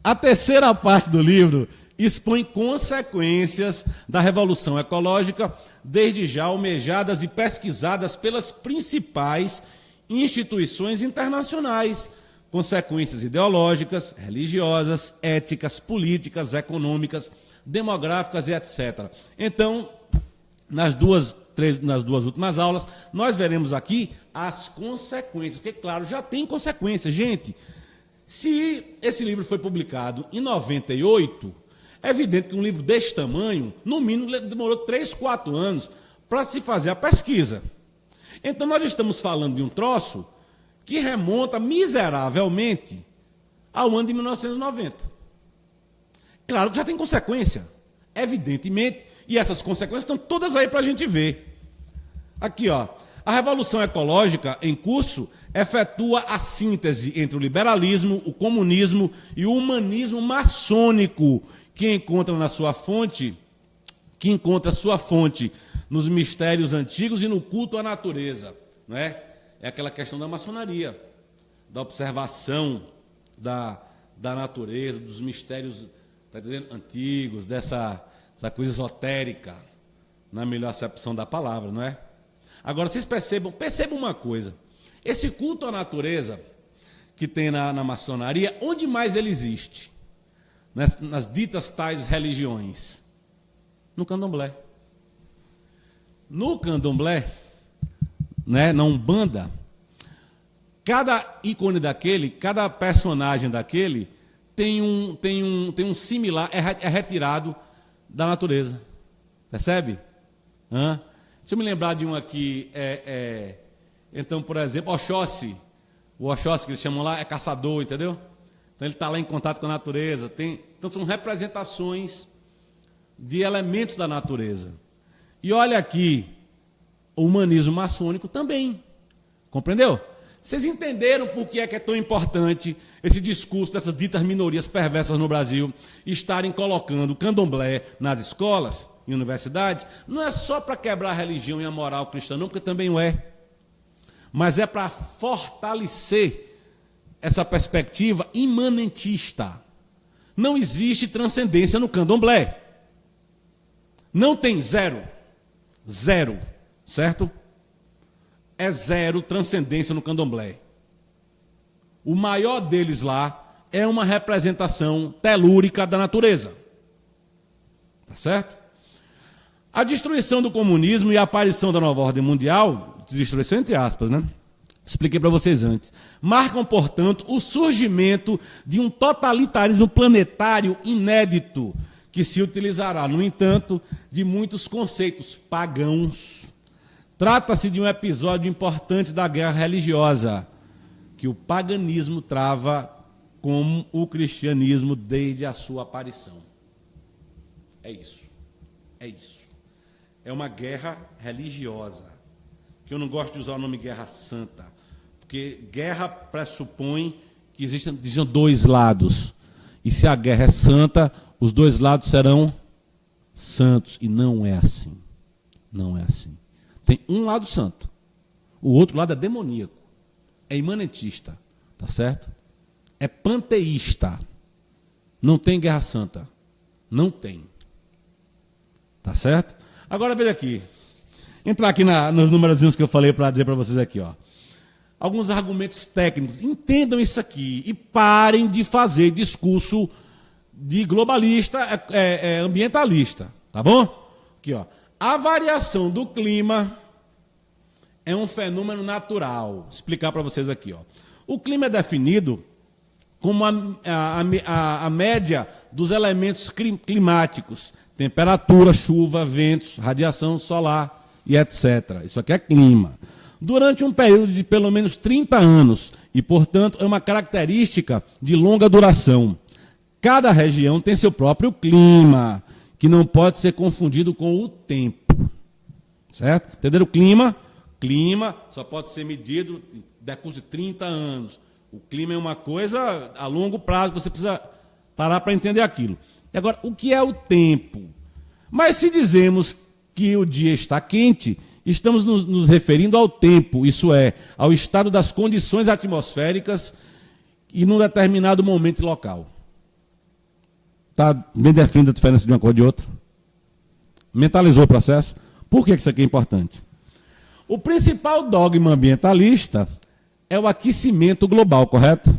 A terceira parte do livro expõe consequências da revolução ecológica, desde já almejadas e pesquisadas pelas principais instituições internacionais, consequências ideológicas, religiosas, éticas, políticas, econômicas, demográficas e etc. Então, nas duas últimas aulas, nós veremos aqui as consequências, porque, claro, já tem consequências. Gente, se esse livro foi publicado em 98, é evidente que um livro desse tamanho, no mínimo, demorou 3, 4 anos para se fazer a pesquisa. Então, nós estamos falando de um troço que remonta miseravelmente ao ano de 1990. Claro que já tem consequência, evidentemente, e essas consequências estão todas aí para a gente ver. Aqui, ó, a revolução ecológica em curso efetua a síntese entre o liberalismo, o comunismo e o humanismo maçônico, que encontra sua fonte nos mistérios antigos e no culto à natureza, não é? É aquela questão da maçonaria, da observação da natureza, dos mistérios, tá entendendo? Antigos, dessa coisa esotérica, na melhor acepção da palavra, não é? Agora, vocês percebam uma coisa. Esse culto à natureza que tem na maçonaria, onde mais ele existe? Nas ditas tais religiões. No candomblé. No candomblé, né, na Umbanda, cada ícone daquele, cada personagem daquele, tem um similar, é retirado da natureza. Percebe? Deixa eu me lembrar de um aqui. Então, por exemplo, Oxóssi. O Oxóssi que eles chamam lá é caçador, entendeu? Então ele está lá em contato com a natureza. Então são representações de elementos da natureza. E olha aqui, o humanismo maçônico também. Compreendeu? Vocês entenderam por que é tão importante esse discurso dessas ditas minorias perversas no Brasil estarem colocando o candomblé nas escolas e universidades? Não é só para quebrar a religião e a moral cristã, não, porque também o é. Mas é para fortalecer essa perspectiva imanentista. Não existe transcendência no candomblé. Não tem zero. Zero. Certo? É zero transcendência no candomblé. O maior deles lá é uma representação telúrica da natureza. Tá certo? A destruição do comunismo e a aparição da nova ordem mundial, destruição entre aspas, né? Expliquei para vocês antes. Marcam, portanto, o surgimento de um totalitarismo planetário inédito, que se utilizará, no entanto, de muitos conceitos pagãos. Trata-se de um episódio importante da guerra religiosa, que o paganismo trava com o cristianismo desde a sua aparição. É isso. É isso. É uma guerra religiosa. Que eu não gosto de usar o nome guerra santa, porque guerra pressupõe que existem dois lados. E se a guerra é santa, os dois lados serão santos. E não é assim. Não é assim. Tem um lado santo, o outro lado é demoníaco, é imanentista, tá certo? É panteísta. Não tem guerra santa. Não tem. Tá certo? Agora veja aqui. Entrar aqui nos numerozinhos que eu falei para dizer para vocês aqui, ó. Alguns argumentos técnicos. Entendam isso aqui e parem de fazer discurso de globalista, ambientalista, tá bom? Aqui, ó. A variação do clima é um fenômeno natural. Vou explicar para vocês aqui, ó. O clima é definido como a média dos elementos climáticos, temperatura, chuva, ventos, radiação solar e etc. Isso aqui é clima. Durante um período de pelo menos 30 anos, e, portanto, é uma característica de longa duração. Cada região tem seu próprio clima, que não pode ser confundido com o tempo. Certo? Entenderam? Clima só pode ser medido em decurso de 30 anos. O clima é uma coisa a longo prazo, você precisa parar para entender aquilo. E agora, o que é o tempo? Mas se dizemos que o dia está quente, estamos nos referindo ao tempo, isso é, ao estado das condições atmosféricas e num determinado momento local. Está bem definindo a diferença de uma cor de outra? Mentalizou o processo? Por que isso aqui é importante? O principal dogma ambientalista é o aquecimento global, correto?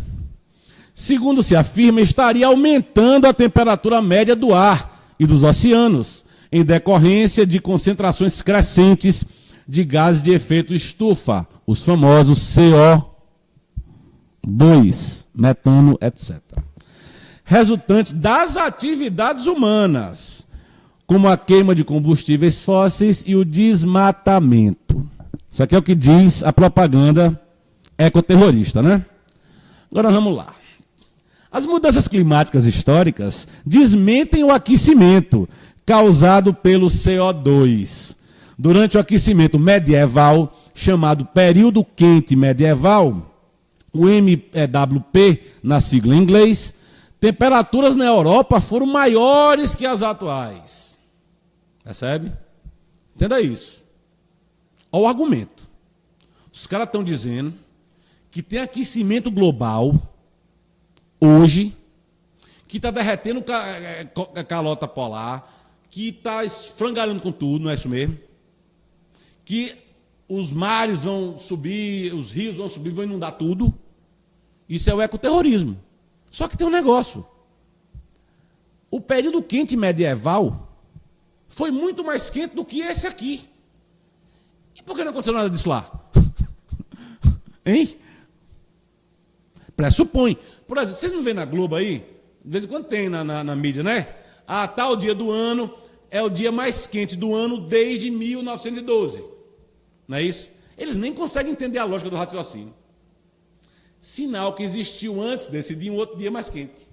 Segundo se afirma, estaria aumentando a temperatura média do ar e dos oceanos, em decorrência de concentrações crescentes de gases de efeito estufa, os famosos CO2, metano, etc. Resultantes das atividades humanas, como a queima de combustíveis fósseis e o desmatamento. Isso aqui é o que diz a propaganda ecoterrorista, né? Agora vamos lá. As mudanças climáticas históricas desmentem o aquecimento causado pelo CO2. Durante o aquecimento medieval, chamado período quente medieval, o MWP, na sigla em inglês, temperaturas na Europa foram maiores que as atuais. Percebe? Entenda isso. Olha o argumento. Os caras estão dizendo que tem aquecimento global hoje, que está derretendo a calota polar, que está esfrangalhando com tudo, não é isso mesmo? Que os mares vão subir, os rios vão subir, vão inundar tudo. Isso é o ecoterrorismo. Só que tem um negócio. O período quente medieval foi muito mais quente do que esse aqui. E por que não aconteceu nada disso lá? Hein? Pressupõe. Por exemplo, vocês não veem na Globo aí? De vez em quando tem na mídia, né? Ah, tal dia do ano é o dia mais quente do ano desde 1912. Não é isso? Eles nem conseguem entender a lógica do raciocínio. Sinal que existiu antes desse dia um outro dia mais quente.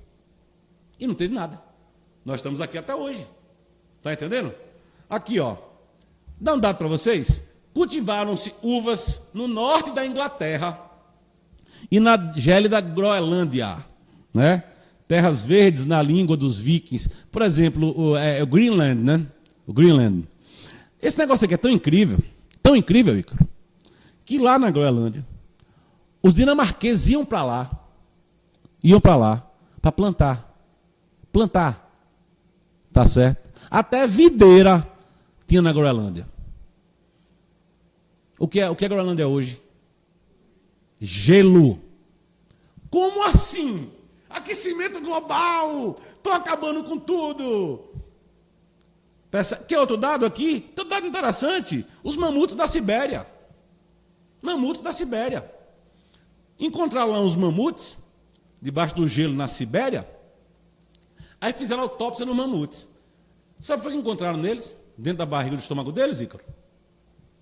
E não teve nada. Nós estamos aqui até hoje. Está entendendo? Aqui, ó. Dá um dado para vocês. Cultivaram-se uvas no norte da Inglaterra e na gélida Groenlândia, né? Terras verdes na língua dos vikings. Por exemplo, o Greenland, né? O Greenland. Esse negócio aqui é tão incrível, Ícaro, que lá na Groenlândia, os dinamarqueses iam para lá para plantar, tá certo? Até videira tinha na Groenlândia. O que a Groenlândia é hoje? Gelo. Como assim? Aquecimento global, estão acabando com tudo. Quer outro dado aqui? Tem um dado interessante. Os mamutes da Sibéria. Encontraram lá uns mamutes, debaixo do gelo na Sibéria, aí fizeram autópsia nos mamutes. Sabe o que encontraram neles? Dentro da barriga do estômago deles, Ícaro?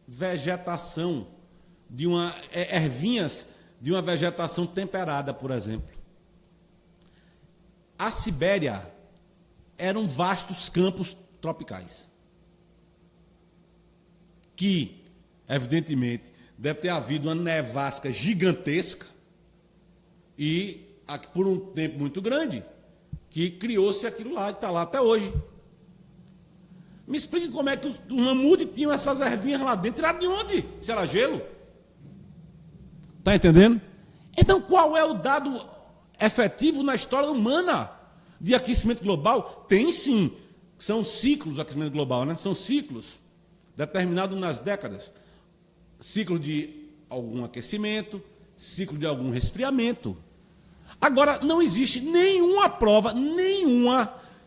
Vegetação, ervinhas de uma vegetação temperada, por exemplo. A Sibéria eram vastos campos tropicais, que, evidentemente, deve ter havido uma nevasca gigantesca e, por um tempo muito grande, que criou-se aquilo lá, que está lá até hoje. Me explique como é que os mamutes tinham essas ervinhas lá dentro. Tiraram de onde? Se era gelo? Está entendendo? Então, qual é o dado efetivo na história humana de aquecimento global? Tem sim. São ciclos do aquecimento global, né? São ciclos determinados nas décadas. Ciclo de algum aquecimento, ciclo de algum resfriamento. Agora, não existe nenhuma prova,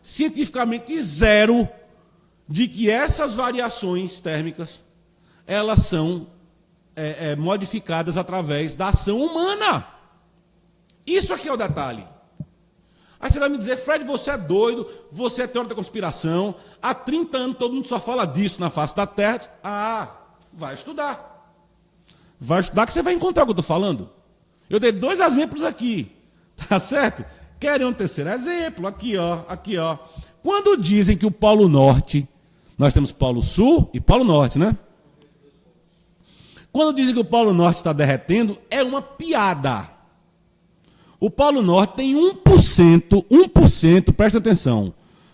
cientificamente zero, de que essas variações térmicas, elas são modificadas através da ação humana. Isso aqui é o detalhe. Aí você vai me dizer, Fred, você é doido, você é teórico da conspiração, há 30 anos todo mundo só fala disso na face da Terra. Ah, vai estudar. Vai estudar que você vai encontrar o que eu estou falando. Eu dei 2 exemplos aqui, tá certo? Querem um terceiro exemplo? Aqui, ó, aqui, ó. Quando dizem que o Polo Norte, nós temos Polo Sul e Polo Norte, né? Quando dizem que o Polo Norte está derretendo, é uma piada. O Polo Norte tem 1%, presta atenção,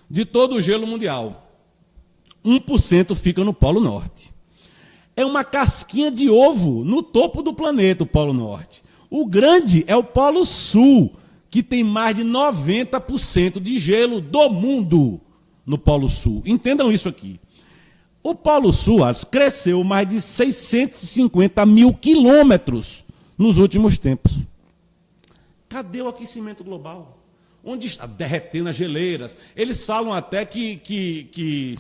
de todo o gelo mundial. 1% fica no Polo Norte. É uma casquinha de ovo no topo do planeta, o Polo Norte. O grande é o Polo Sul, que tem mais de 90% de gelo do mundo no Polo Sul. Entendam isso aqui. O Polo Sul cresceu mais de 650 mil quilômetros nos últimos tempos. Cadê o aquecimento global? Onde está derretendo as geleiras? Eles falam até que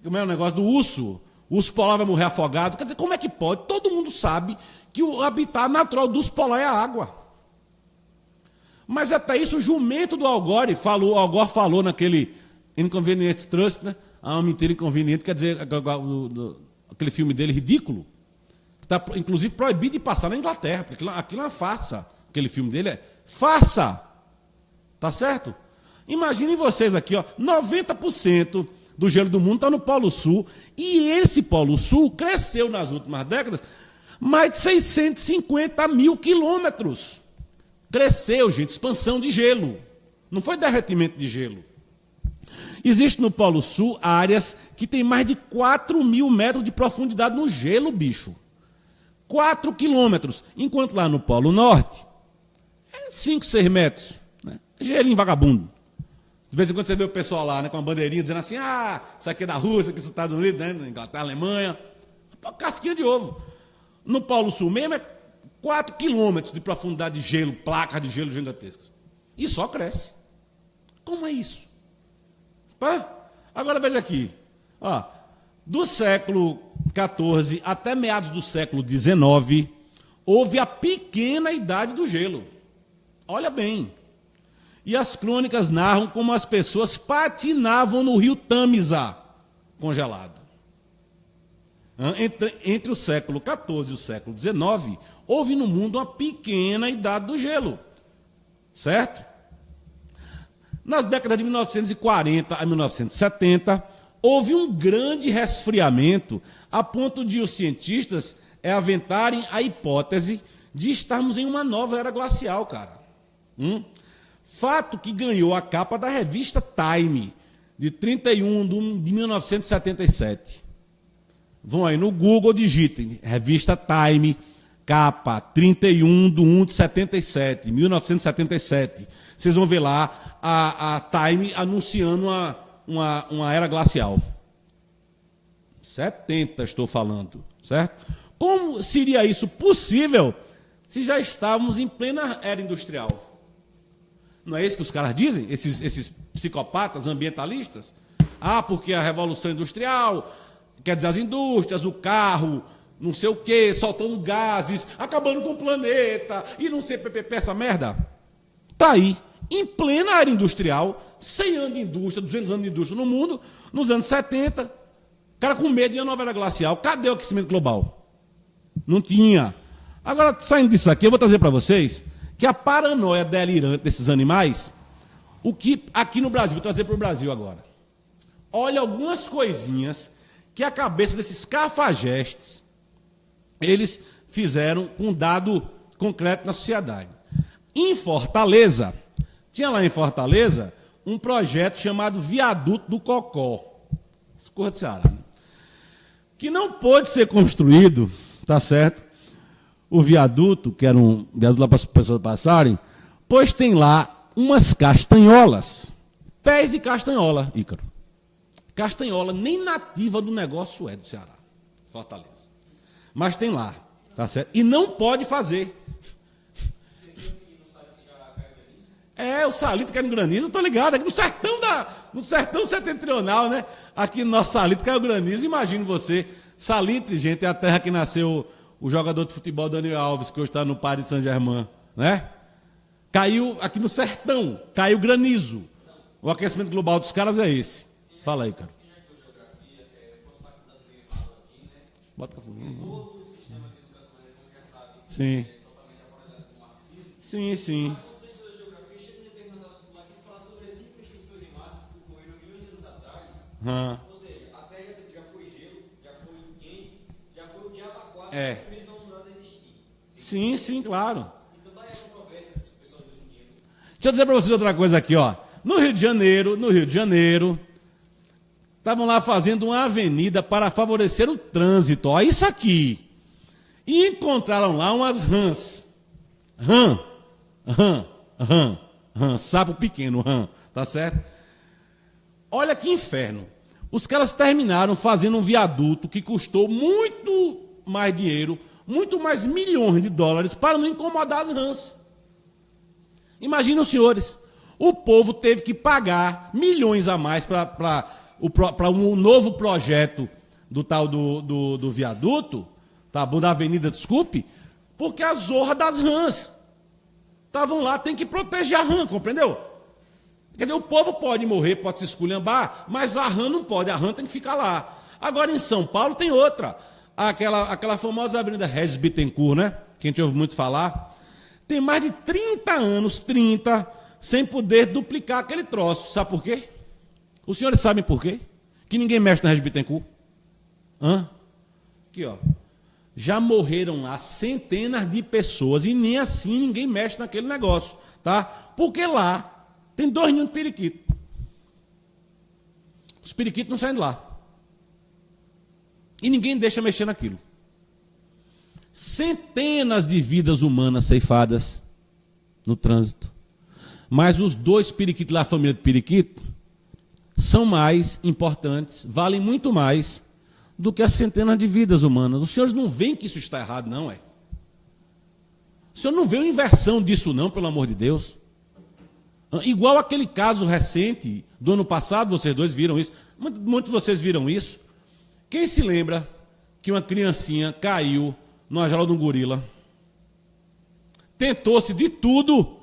como é o negócio do urso? O urso polar vai morrer afogado. Quer dizer, como é que pode? Todo mundo sabe que o habitat natural do urso polar é a água. Mas até isso o jumento do Al Gore falou, o Al Gore falou naquele Inconvenient Trust, né? Uma mentira inconveniente, quer dizer, aquele filme dele ridículo, que está inclusive proibido de passar na Inglaterra, porque aquilo é uma farsa. Aquele filme dele é farsa. Tá certo? Imaginem vocês aqui, ó, 90% do gelo do mundo está no Polo Sul, e esse Polo Sul cresceu nas últimas décadas mais de 650 mil quilômetros. Cresceu, gente, expansão de gelo. Não foi derretimento de gelo. Existe no Polo Sul áreas que tem mais de 4 mil metros de profundidade no gelo, bicho. 4 quilômetros. Enquanto lá no Polo Norte, é 5, 6 metros. Né? Gelinho vagabundo. De vez em quando você vê o pessoal lá, né, com uma bandeirinha dizendo assim, isso aqui é da Rússia, aqui é dos Estados Unidos, né, Inglaterra, Alemanha. Casquinha de ovo. No Polo Sul mesmo é 4 quilômetros de profundidade de gelo, placas de gelo gigantescas. E só cresce. Como é isso? Agora veja aqui. Ó, do século XIV até meados do século XIX, houve a pequena idade do gelo. Olha bem. E as crônicas narram como as pessoas patinavam no rio Tâmisa, congelado. Entre o século XIV e o século XIX, houve no mundo uma pequena idade do gelo. Certo? Nas décadas de 1940 a 1970, houve um grande resfriamento, a ponto de os cientistas aventarem a hipótese de estarmos em uma nova era glacial, cara. Fato que ganhou a capa da revista Time, de 31 de 1977. Vão aí no Google, digitem, revista Time, capa 31 de 1 de 77, 1977. Vocês vão ver lá a Time anunciando uma era glacial. 70, estou falando, certo? Como seria isso possível se já estávamos em plena era industrial? Não é isso que os caras dizem, esses psicopatas ambientalistas? Porque a revolução industrial, quer dizer, as indústrias, o carro, não sei o quê, soltando gases, acabando com o planeta, e não sei essa merda. Está aí, em plena era industrial, 100 anos de indústria, 200 anos de indústria no mundo, nos anos 70, cara com medo de uma nova era glacial. Cadê o aquecimento global? Não tinha. Agora, saindo disso aqui, eu vou trazer para vocês que a paranoia delirante desses animais, o que aqui no Brasil, vou trazer para o Brasil agora. Olha algumas coisinhas que a cabeça desses cafajestes, eles fizeram um dado concreto na sociedade. Em Fortaleza, tinha lá em Fortaleza um projeto chamado Viaduto do Cocó, Cor de Ceará, né? Que não pôde ser construído, tá certo? O viaduto, que era um viaduto lá para as pessoas passarem, pois tem lá umas castanholas, pés de castanhola, Ícaro. Castanhola nem nativa do negócio é do Ceará, Fortaleza. Mas tem lá, tá certo? E não pode fazer. O salito cai no granizo, eu tô ligado, aqui no sertão setentrional, né? Aqui no nosso salito cai o granizo, imagine você. Salitre, gente, é a terra que nasceu o jogador de futebol Daniel Alves, que hoje está no Paris Saint-Germain, né? Caiu aqui no sertão, caiu granizo. O aquecimento global dos caras é esse. Fala aí, cara. Bota todo o sistema de educação, como já sabe, Sim. totalmente aparelhado com o marxismo. Sim, sim. Mas quando você estuda geografia, chega um determinado assunto lá que fala sobre as 5 extinções em massas que ocorreram milhões de anos atrás. Ou seja, a Terra já foi gelo, já foi quente, já foi o diabo a quatro, mas mesmo não existir. Sim, sim, claro. Então daí a controvérsia do pessoal de hoje em dia. Deixa eu dizer para vocês outra coisa aqui, ó. No Rio de Janeiro, estavam lá fazendo uma avenida para favorecer o trânsito, ó, isso aqui. E encontraram lá umas rãs. Sapo pequeno, tá certo? Olha que inferno. Os caras terminaram fazendo um viaduto que custou muito mais dinheiro, muito mais milhões de dólares para não incomodar as rãs. Imaginem os senhores, o povo teve que pagar milhões a mais para um novo projeto do tal do viaduto, tá bom, da avenida, desculpe, porque a zorra das rãs estavam lá, tem que proteger a rã, compreendeu? Quer dizer, o povo pode morrer, pode se esculhambar, mas a rã não pode, a rã tem que ficar lá. Agora em São Paulo tem outra, aquela famosa avenida Regis Bittencourt, né? Que a gente ouve muito falar. Tem mais de 30 anos, sem poder duplicar aquele troço. Sabe por quê? Os senhores sabem por quê? Que ninguém mexe na Regis Bittencourt. Aqui, ó. Já morreram lá centenas de pessoas e nem assim ninguém mexe naquele negócio, tá? Porque lá tem 2 ninhos de periquito. Os periquitos não saem de lá. E ninguém deixa mexer naquilo. Centenas de vidas humanas ceifadas no trânsito. Mas os 2 periquitos lá, a família de periquito, são mais importantes, valem muito mais do que as centenas de vidas humanas. Os senhores não veem que isso está errado, não é? O senhor não vê uma inversão disso, não, pelo amor de Deus? Igual aquele caso recente do ano passado, vocês dois viram isso. Muitos de vocês viram isso. Quem se lembra que uma criancinha caiu numa jaula de um gorila? Tentou-se de tudo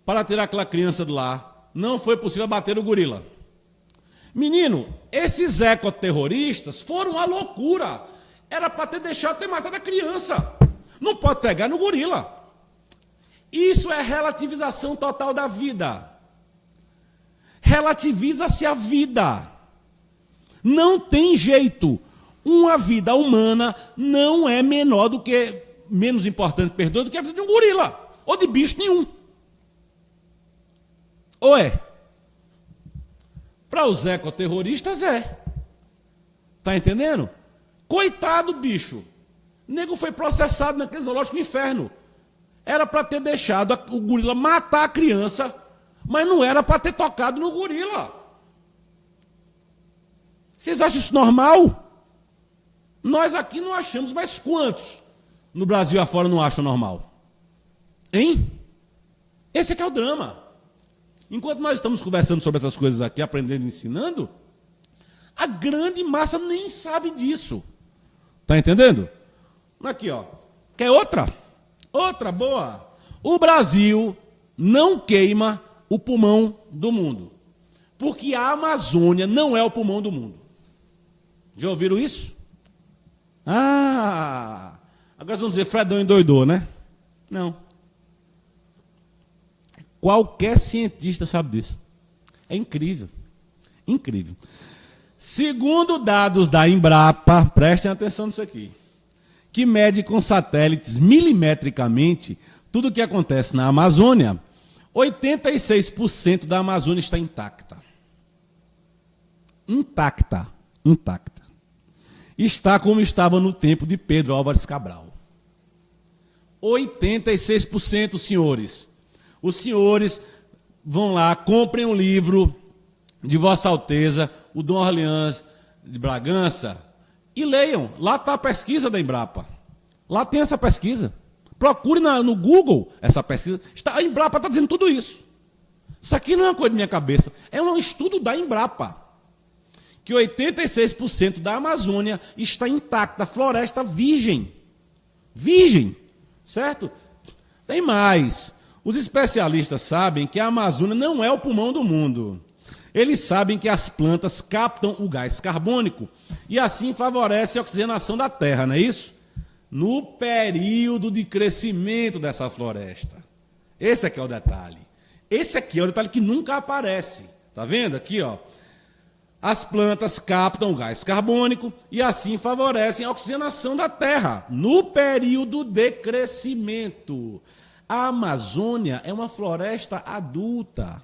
para tirar aquela criança de lá. Não foi possível bater o gorila. Menino, esses ecoterroristas foram a loucura. Era para ter matado a criança. Não pode pegar no gorila. Isso é relativização total da vida. Relativiza-se a vida. Não tem jeito. Uma vida humana não é menos importante, perdoe, do que a vida de um gorila. Ou de bicho nenhum. Ou é? Para os ecoterroristas é. Está entendendo? Coitado bicho. O nego foi processado naquele zoológico inferno. Era para ter deixado o gorila matar a criança, mas não era para ter tocado no gorila. Vocês acham isso normal? Nós aqui não achamos, mas quantos no Brasil afora não acham normal? Hein? Esse é que é o drama. Enquanto nós estamos conversando sobre essas coisas aqui, aprendendo e ensinando, a grande massa nem sabe disso. Está entendendo? Aqui, ó. Quer outra? Outra boa. O Brasil não queima o pulmão do mundo. Porque a Amazônia não é o pulmão do mundo. Já ouviram isso? Agora vocês vão dizer, Fredão endoidou, né? Não. Qualquer cientista sabe disso. É incrível. Incrível. Segundo dados da Embrapa, prestem atenção nisso aqui, que mede com satélites milimetricamente tudo o que acontece na Amazônia, 86% da Amazônia está intacta. Intacta. Está como estava no tempo de Pedro Álvares Cabral. 86%, senhores. Os senhores vão lá, comprem um livro de Vossa Alteza, o Dom Orleans de Bragança, e leiam. Lá está a pesquisa da Embrapa. Lá tem essa pesquisa. Procure no Google essa pesquisa. A Embrapa está dizendo tudo isso. Isso aqui não é uma coisa de minha cabeça. É um estudo da Embrapa. Que 86% da Amazônia está intacta. Floresta virgem. Virgem. Certo? Tem mais. Os especialistas sabem que a Amazônia não é o pulmão do mundo. Eles sabem que as plantas captam o gás carbônico e assim favorecem a oxigenação da terra, não é isso? No período de crescimento dessa floresta. Esse aqui é o detalhe. Esse aqui é o detalhe que nunca aparece. Está vendo aqui, ó? As plantas captam o gás carbônico e assim favorecem a oxigenação da terra no período de crescimento. A Amazônia é uma floresta adulta.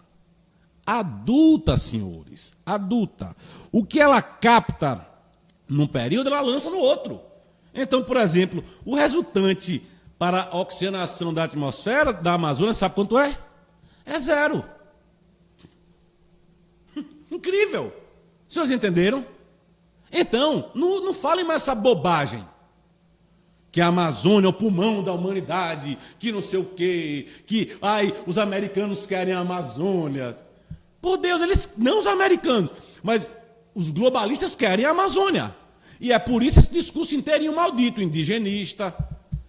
Adulta, senhores. Adulta. O que ela capta num período, ela lança no outro. Então, por exemplo, o resultante para a oxigenação da atmosfera da Amazônia, sabe quanto é? É 0. Incrível. Os senhores entenderam? Então, não falem mais essa bobagem. Que a Amazônia é o pulmão da humanidade, que não sei o quê, que os americanos querem a Amazônia. Por Deus, eles, não os americanos, mas os globalistas querem a Amazônia. E é por isso esse discurso inteirinho maldito, indigenista,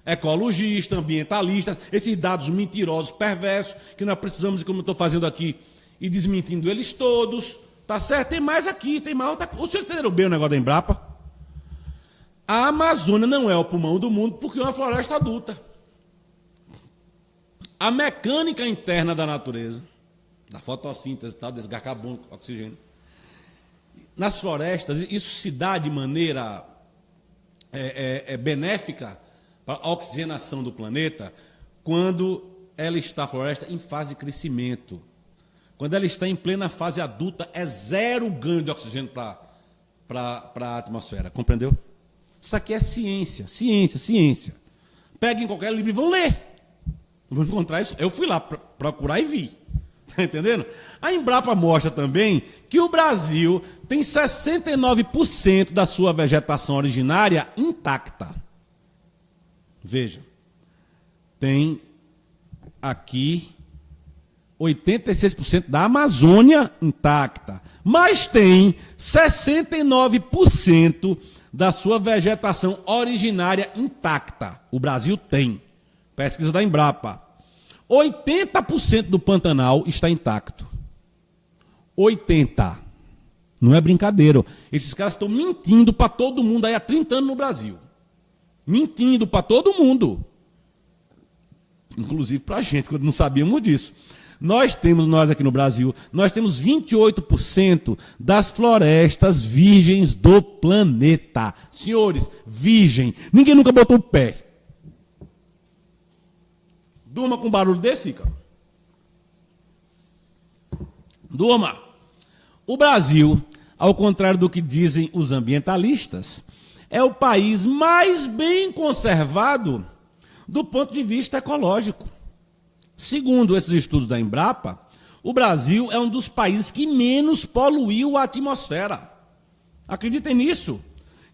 ecologista, ambientalista, esses dados mentirosos, perversos, que nós precisamos, como eu estou fazendo aqui, e desmentindo eles todos. Tá certo? Tem mais aqui, tem mais outra. Os senhores entenderam bem o negócio da Embrapa? A Amazônia não é o pulmão do mundo porque é uma floresta adulta. A mecânica interna da natureza, da fotossíntese, tal, desse gás carbônico, oxigênio, nas florestas, isso se dá de maneira benéfica para a oxigenação do planeta quando ela está, a floresta, em fase de crescimento. Quando ela está em plena fase adulta, é 0 ganho de oxigênio para a atmosfera. Compreendeu? Isso aqui é ciência, ciência, ciência. Peguem qualquer livro e vão ler. Vão encontrar isso. Eu fui lá procurar e vi. Está entendendo? A Embrapa mostra também que o Brasil tem 69% da sua vegetação originária intacta. Veja. Tem aqui 86% da Amazônia intacta, mas tem 69% da sua vegetação originária intacta. O Brasil tem. Pesquisa da Embrapa. 80% do Pantanal está intacto. 80%. Não é brincadeira. Esses caras estão mentindo para todo mundo aí há 30 anos no Brasil. Mentindo para todo mundo. Inclusive para a gente, quando não sabíamos disso. Nós aqui no Brasil, nós temos 28% das florestas virgens do planeta. Senhores, virgem. Ninguém nunca botou o pé. Durma com um barulho desse, cara. Durma. O Brasil, ao contrário do que dizem os ambientalistas, é o país mais bem conservado do ponto de vista ecológico. Segundo esses estudos da Embrapa, o Brasil é um dos países que menos poluiu a atmosfera. Acreditem nisso.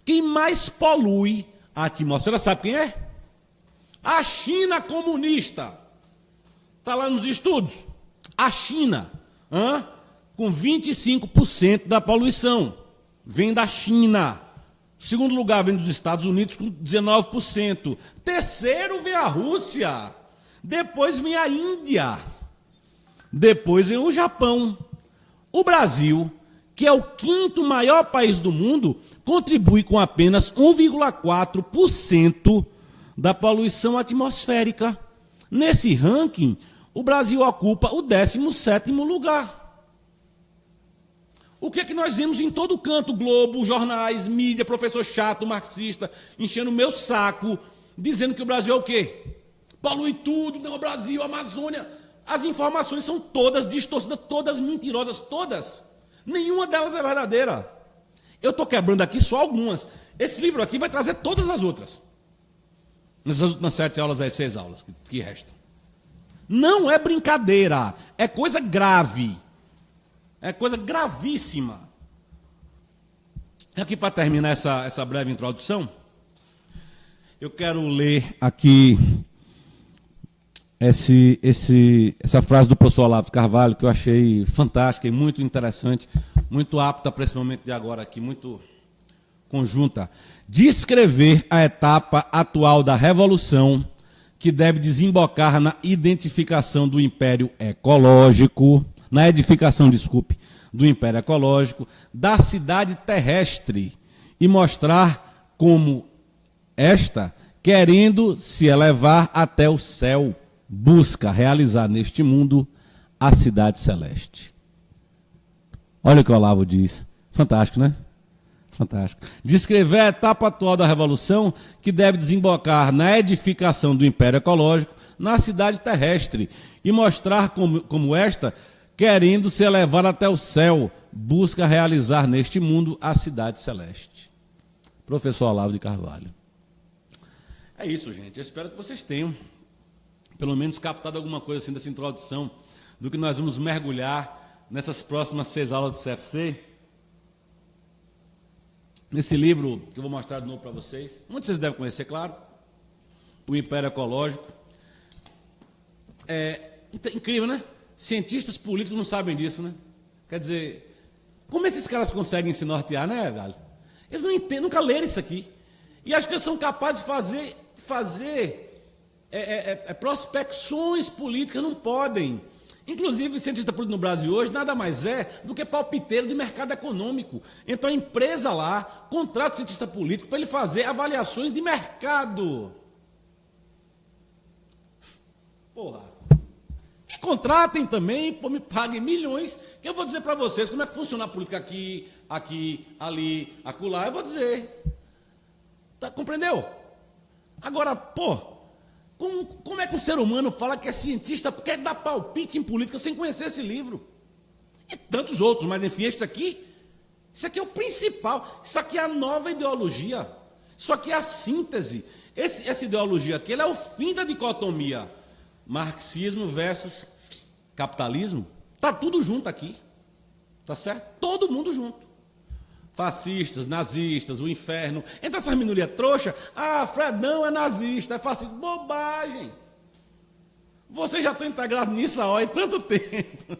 Quem mais polui a atmosfera, sabe quem é? A China comunista. Está lá nos estudos. A China, com 25% da poluição. Vem da China. Segundo lugar, vem dos Estados Unidos, com 19%. Terceiro, vem a Rússia. Depois vem a Índia. Depois vem o Japão. O Brasil, que é o 5º maior país do mundo, contribui com apenas 1,4% da poluição atmosférica. Nesse ranking, o Brasil ocupa o 17º lugar. O que é que nós vemos em todo canto? Globo, jornais, mídia, professor chato, marxista, enchendo o meu saco, dizendo que o Brasil é o quê? Polui tudo, não, o Brasil, a Amazônia. As informações são todas distorcidas, todas mentirosas, todas. Nenhuma delas é verdadeira. Eu estou quebrando aqui só algumas. Esse livro aqui vai trazer todas as outras. Nessas últimas 7 aulas, 6 aulas que restam. Não é brincadeira. É coisa grave. É coisa gravíssima. Aqui, para terminar essa breve introdução, eu quero ler aqui essa frase do professor Olavo Carvalho, que eu achei fantástica e muito interessante, muito apta para esse momento de agora aqui, muito conjunta. Descrever a etapa atual da revolução que deve desembocar na identificação do império ecológico, na edificação, desculpe, do império ecológico, da cidade terrestre, e mostrar como esta, querendo se elevar até o céu, busca realizar neste mundo a cidade celeste. Olha o que o Olavo diz. Fantástico, né? Fantástico. Descrever a etapa atual da revolução, que deve desembocar na edificação do império ecológico na cidade terrestre, e mostrar como esta, querendo se elevar até o céu, busca realizar neste mundo a cidade celeste. Professor Olavo de Carvalho. É isso, gente. Eu espero que vocês tenham, pelo menos, captado alguma coisa assim dessa introdução do que nós vamos mergulhar nessas próximas 6 aulas do CFC. Nesse livro que eu vou mostrar de novo para vocês. Muitos vocês devem conhecer, claro. O Império Ecológico. É incrível, né? Cientistas políticos não sabem disso, né? Quer dizer, como esses caras conseguem se nortear, né, Galo? Eles não entendem, nunca leram isso aqui. E acho que eles são capazes de fazer prospecções políticas, não podem. Inclusive, cientista político no Brasil hoje nada mais é do que palpiteiro de mercado econômico. Então a empresa lá contrata o cientista político para ele fazer avaliações de mercado. Porra. E contratem também, me paguem milhões, que eu vou dizer para vocês como é que funciona a política aqui, ali, acolá, eu vou dizer. Tá, compreendeu? Agora, como é que um ser humano fala que é cientista, quer dar palpite em política sem conhecer esse livro? E tantos outros, mas enfim, isso aqui é o principal, isso aqui é a nova ideologia, isso aqui é a síntese. Essa ideologia aqui, ela é o fim da dicotomia marxismo versus capitalismo. Está tudo junto aqui, tá certo? Todo mundo junto. Fascistas, nazistas, o inferno. Entre essas minorias trouxa, Fredão é nazista, é fascista. Bobagem. Vocês já estão integrados nisso há tanto tempo.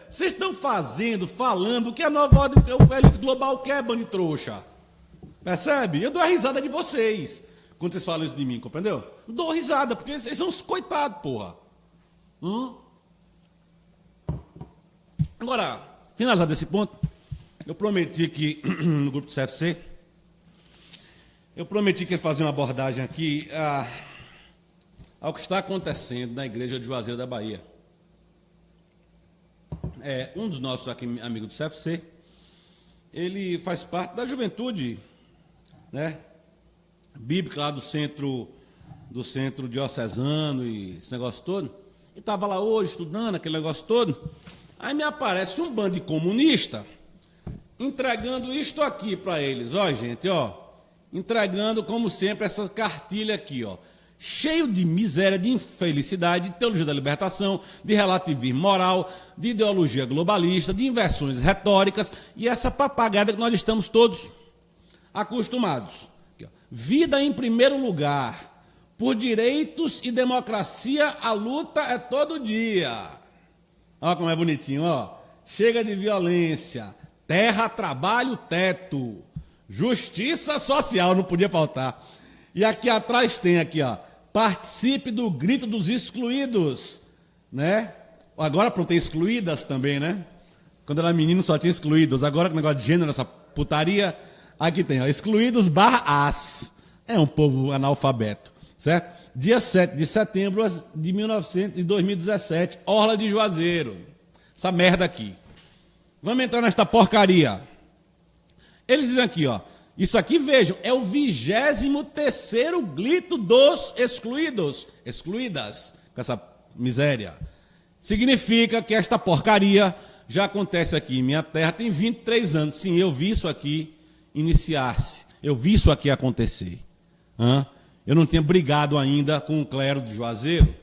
Vocês estão falando que a nova ordem, o elite global quer, bando de trouxa. Percebe? Eu dou a risada de vocês quando vocês falam isso de mim, compreendeu? Dou risada, porque vocês são uns coitados, porra. Agora, finalizado esse ponto, eu prometi que, no grupo do CFC, eu prometi que ia fazer uma abordagem aqui ao que está acontecendo na igreja de Juazeiro da Bahia. Um dos nossos amigos do CFC, ele faz parte da juventude, né, bíblica lá do centro diocesano e esse negócio todo, e estava lá hoje estudando aquele negócio todo, aí me aparece um bando de comunista entregando isto aqui para eles, ó, gente, ó, entregando como sempre essa cartilha aqui, ó, cheio de miséria, de infelicidade, de teologia da libertação, de relativismo moral, de ideologia globalista, de inversões retóricas e essa papagada que nós estamos todos acostumados. Aqui, ó. Vida em primeiro lugar, por direitos e democracia, a luta é todo dia. Olha como é bonitinho, ó. Chega de violência, terra, trabalho, teto, justiça social, não podia faltar. E aqui atrás tem aqui, ó, participe do grito dos excluídos, né? Agora pronto, tem excluídas também, né? Quando era menino só tinha excluídos, agora com o negócio de gênero, essa putaria, aqui tem, ó, excluídos /as. É um povo analfabeto, certo? Dia 7 de setembro de 2017, Orla de Juazeiro. Essa merda aqui. Vamos entrar nesta porcaria. Eles dizem aqui, ó, isso aqui, vejam, é o 23º grito dos excluídos, excluídas, com essa miséria. Significa que esta porcaria já acontece aqui em minha terra, tem 23 anos. Sim, eu vi isso aqui iniciar-se, eu vi isso aqui acontecer. Eu não tinha brigado ainda com o clero de Juazeiro,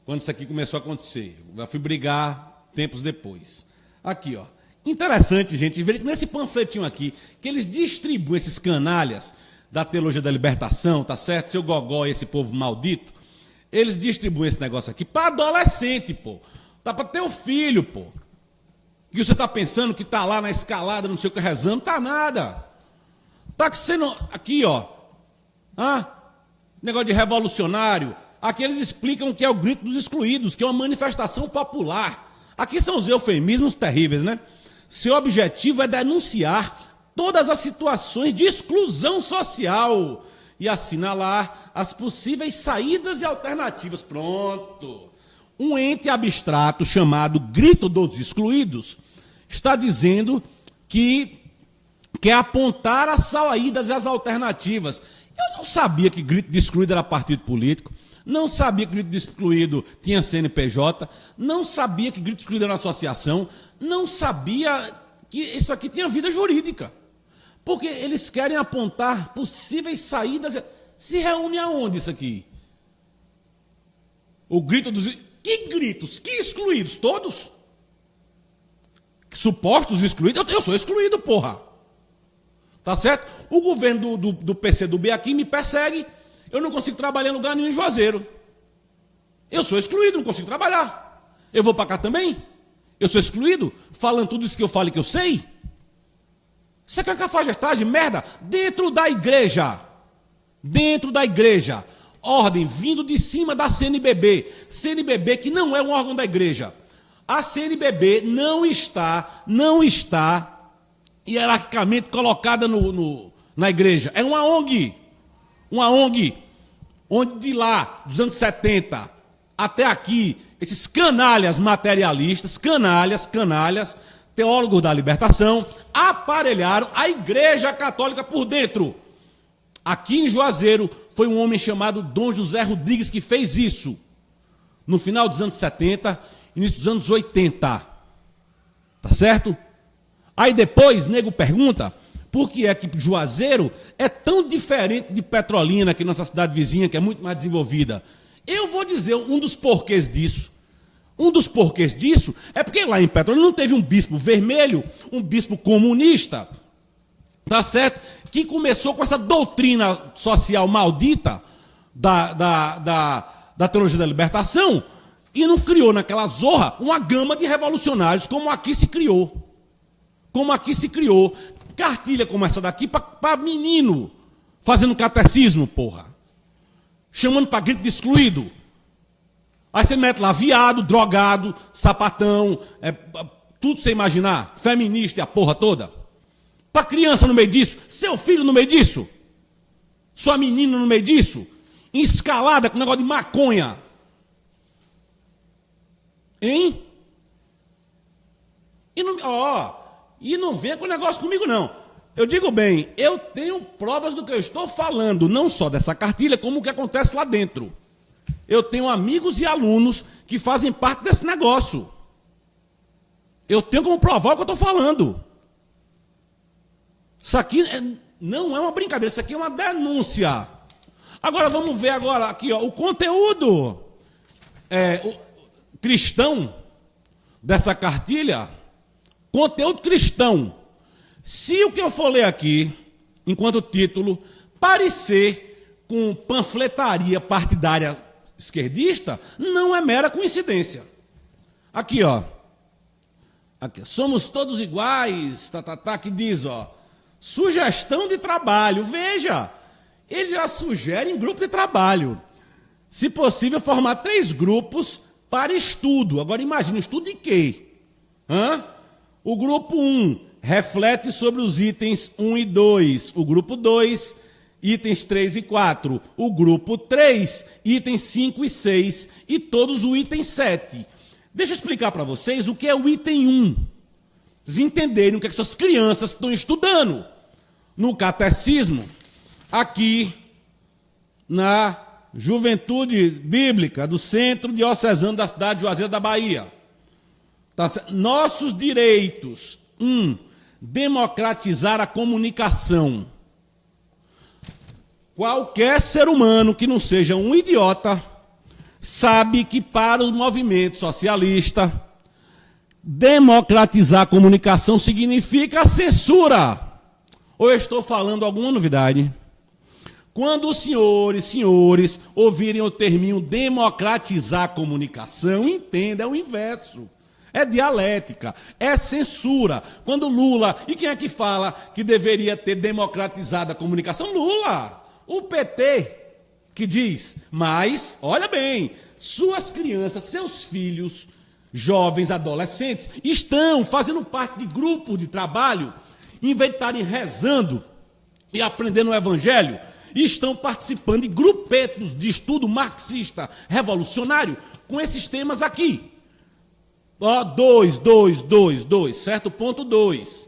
quando isso aqui começou a acontecer. Eu fui brigar tempos depois. Aqui, ó. Interessante, gente, ver que nesse panfletinho aqui, que eles distribuem esses canalhas da teologia da libertação, tá certo? Seu gogó e esse povo maldito, eles distribuem esse negócio aqui para adolescente, pô. Tá para teu filho, pô. Que você tá pensando que tá lá na escalada, não sei o que, rezando, tá nada. Tá que você não... Aqui, ó. negócio de revolucionário. Aqui eles explicam que é o grito dos excluídos, que é uma manifestação popular. Aqui são os eufemismos terríveis, né? Seu objetivo é denunciar todas as situações de exclusão social e assinalar as possíveis saídas de alternativas. Pronto. Um ente abstrato chamado Grito dos Excluídos está dizendo que quer apontar as saídas e as alternativas. Eu não sabia que Grito de Excluído era partido político, não sabia que Grito de Excluído tinha CNPJ, não sabia que Grito de Excluído era uma associação, não sabia que isso aqui tinha vida jurídica. Porque eles querem apontar possíveis saídas. Se reúne aonde isso aqui? O grito dos... Que gritos? Que excluídos? Todos? Supostos excluídos? Eu sou excluído, porra. Tá certo? O governo do PCdoB aqui me persegue. Eu não consigo trabalhar em lugar nenhum em Juazeiro. Eu sou excluído, não consigo trabalhar. Eu vou para cá também? Eu sou excluído? Falando tudo isso que eu falo e que eu sei? Isso aqui é cafajestagem, merda. Dentro da igreja. Dentro da igreja. Ordem vindo de cima da CNBB. CNBB que não é um órgão da igreja. A CNBB não está hierarquicamente colocada na igreja. É uma ONG. Uma ONG. Onde de lá, dos anos 70 até aqui, esses canalhas materialistas, canalhas, teólogos da libertação, aparelharam a igreja católica por dentro. Aqui em Juazeiro, foi um homem chamado Dom José Rodrigues que fez isso. No final dos anos 70, início dos anos 80. Tá certo? Aí depois, nego pergunta, por que é que Juazeiro é tão diferente de Petrolina, que é nossa cidade vizinha, que é muito mais desenvolvida? Eu vou dizer um dos porquês disso. Um dos porquês disso é porque lá em Petrolina não teve um bispo vermelho, um bispo comunista, tá certo? Que começou com essa doutrina social maldita da teologia da libertação e não criou naquela zorra uma gama de revolucionários como aqui se criou. Como aqui se criou. Cartilha como essa daqui para menino fazendo catecismo, porra. Chamando para grito de excluído. Aí você mete lá viado, drogado, sapatão, tudo sem imaginar, feminista e a porra toda. Para criança no meio disso, seu filho no meio disso, sua menina no meio disso, escalada com negócio de maconha. Hein? E não venha com negócio comigo não. Eu digo bem, eu tenho provas do que eu estou falando, não só dessa cartilha, como o que acontece lá dentro. Eu tenho amigos e alunos que fazem parte desse negócio. Eu tenho como provar o que eu estou falando. Isso aqui não é uma brincadeira, isso aqui é uma denúncia. Agora vamos ver agora aqui, ó, o conteúdo cristão dessa cartilha. Conteúdo cristão. Se o que eu for ler aqui, enquanto título, parecer com panfletaria partidária esquerdista, não é mera coincidência. Aqui, ó. Aqui, somos todos iguais, que diz, ó. Sugestão de trabalho. Veja, ele já sugere em grupo de trabalho. Se possível, formar 3 grupos para estudo. Agora imagine, estudo de quê? O grupo 1 reflete sobre os itens 1 e 2. O grupo 2, itens 3 e 4. O grupo 3, itens 5 e 6. E todos o item 7. Deixa eu explicar para vocês o que é o item 1. Vocês entenderem o que essas crianças estão estudando. No catecismo, aqui na Juventude Bíblica do Centro Diocesano da cidade de Juazeiro da Bahia. Nossos direitos. 1. Democratizar a comunicação. Qualquer ser humano que não seja um idiota sabe que para o movimento socialista democratizar a comunicação significa a censura. Ou eu estou falando alguma novidade? Quando os senhores ouvirem o terminho democratizar a comunicação, entenda, é o inverso. É dialética, é censura. Quando Lula, e quem é que fala que deveria ter democratizado a comunicação? Lula, o PT, que diz, mas, olha bem, suas crianças, seus filhos, jovens, adolescentes, estão fazendo parte de grupos de trabalho, em vez de estarem rezando e aprendendo o evangelho, estão participando de grupetos de estudo marxista revolucionário com esses temas aqui. Ó, 2, certo? Ponto 2.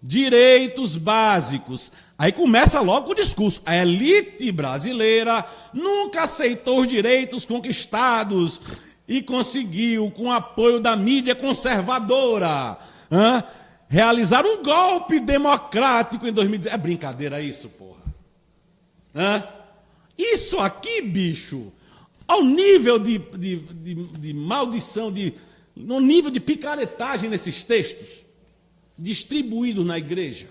Direitos básicos. Aí começa logo o discurso. A elite brasileira nunca aceitou os direitos conquistados e conseguiu, com o apoio da mídia conservadora, realizar um golpe democrático em 2010. É brincadeira isso, porra? Isso aqui, bicho, ao nível de maldição, no nível de picaretagem nesses textos, distribuídos na igreja.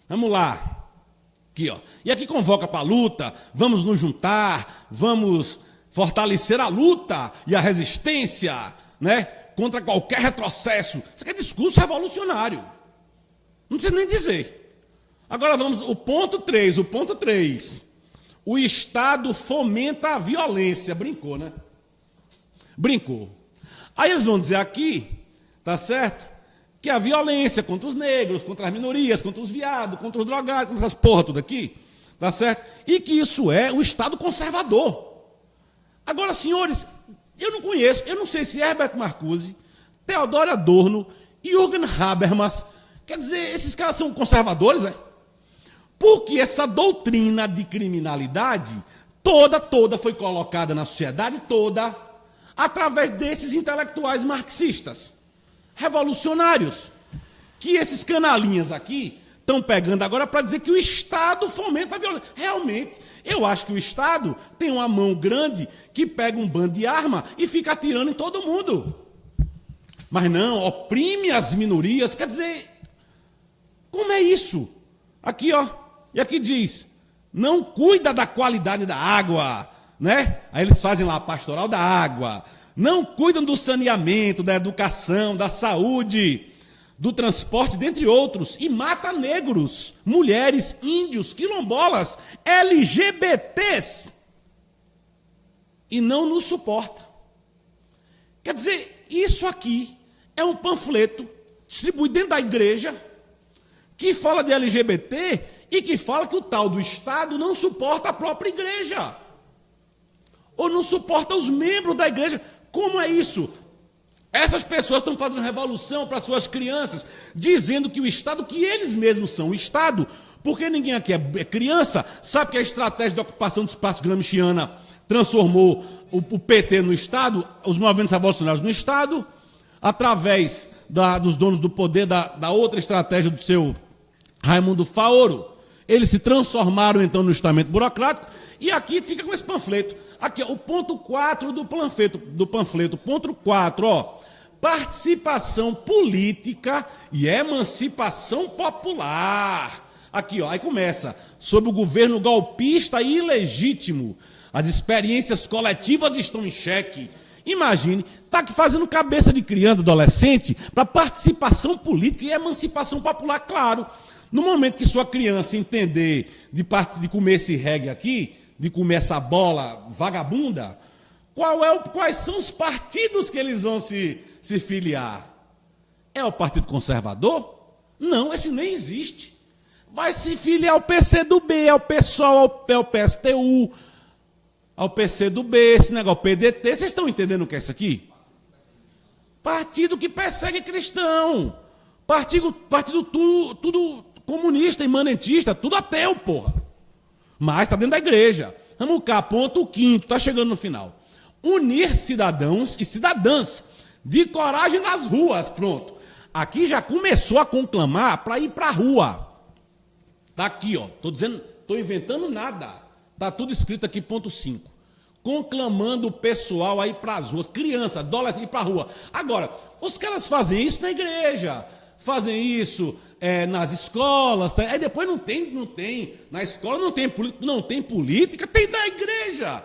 Vamos lá. Aqui, ó. E aqui convoca para a luta, vamos nos juntar, vamos fortalecer a luta e a resistência, né, contra qualquer retrocesso. Isso aqui é discurso revolucionário. Não precisa nem dizer. Agora vamos, o ponto 3. O Estado fomenta a violência. Brincou, né? Brincou. Aí eles vão dizer aqui, tá certo? Que a violência contra os negros, contra as minorias, contra os viados, contra os drogados, contra essas porra tudo aqui, tá certo? E que isso é o Estado conservador. Agora, senhores, eu não conheço, eu não sei se Herbert Marcuse, Theodor Adorno e Jürgen Habermas, quer dizer, esses caras são conservadores, né? Porque essa doutrina de criminalidade toda foi colocada na sociedade toda através desses intelectuais marxistas, revolucionários, que esses canalinhas aqui estão pegando agora para dizer que o Estado fomenta a violência. Realmente, eu acho que o Estado tem uma mão grande que pega um bando de arma e fica atirando em todo mundo. Mas não, oprime as minorias. Quer dizer, como é isso? Aqui, ó, e aqui diz, não cuida da qualidade da água, né? Aí eles fazem lá a pastoral da água. Não cuidam do saneamento, da educação, da saúde, do transporte, dentre outros, e mata negros, mulheres, índios, quilombolas, LGBTs, e não nos suporta. Quer dizer, isso aqui é um panfleto distribuído dentro da igreja, que fala de LGBT e que fala que o tal do Estado não suporta a própria igreja, ou não suporta os membros da igreja. Como é isso? Essas pessoas estão fazendo revolução para suas crianças, dizendo que o Estado, que eles mesmos são o Estado, porque ninguém aqui é criança, sabe que a estratégia de ocupação do espaço gramsciana transformou o PT no Estado, os movimentos revolucionários no Estado, através dos donos do poder, da outra estratégia do seu Raimundo Faoro. Eles se transformaram, então, no estamento burocrático, e aqui fica com esse panfleto. Aqui, ó, o ponto 4 do panfleto, ponto 4, ó, participação política e emancipação popular. Aqui, ó, aí começa, sob o governo golpista e ilegítimo, as experiências coletivas estão em xeque. Imagine, está aqui fazendo cabeça de criança, adolescente, para participação política e emancipação popular, claro. No momento que sua criança entender de comer esse reggae aqui, de comer essa bola vagabunda, quais são os partidos que eles vão se filiar? É o Partido Conservador? Não, esse nem existe. Vai se filiar ao PCdoB, ao PSOL, ao PSTU, ao PCdoB, esse negócio, PDT. Vocês estão entendendo o que é isso aqui? Partido que persegue cristão. Partido tudo comunista, imanentista, tudo ateu, porra. Mas está dentro da igreja. Vamos cá, ponto 5, está chegando no final. Unir cidadãos e cidadãs de coragem nas ruas. Pronto. Aqui já começou a conclamar para ir para a rua. Está aqui, ó. Estou inventando nada. Está tudo escrito aqui, ponto 5. Conclamando o pessoal a ir para as ruas. Criança, adolescente, ir para a rua. Agora, os caras fazem isso na igreja. Fazem isso nas escolas, tá? Aí depois não tem, na escola não tem política, tem na igreja.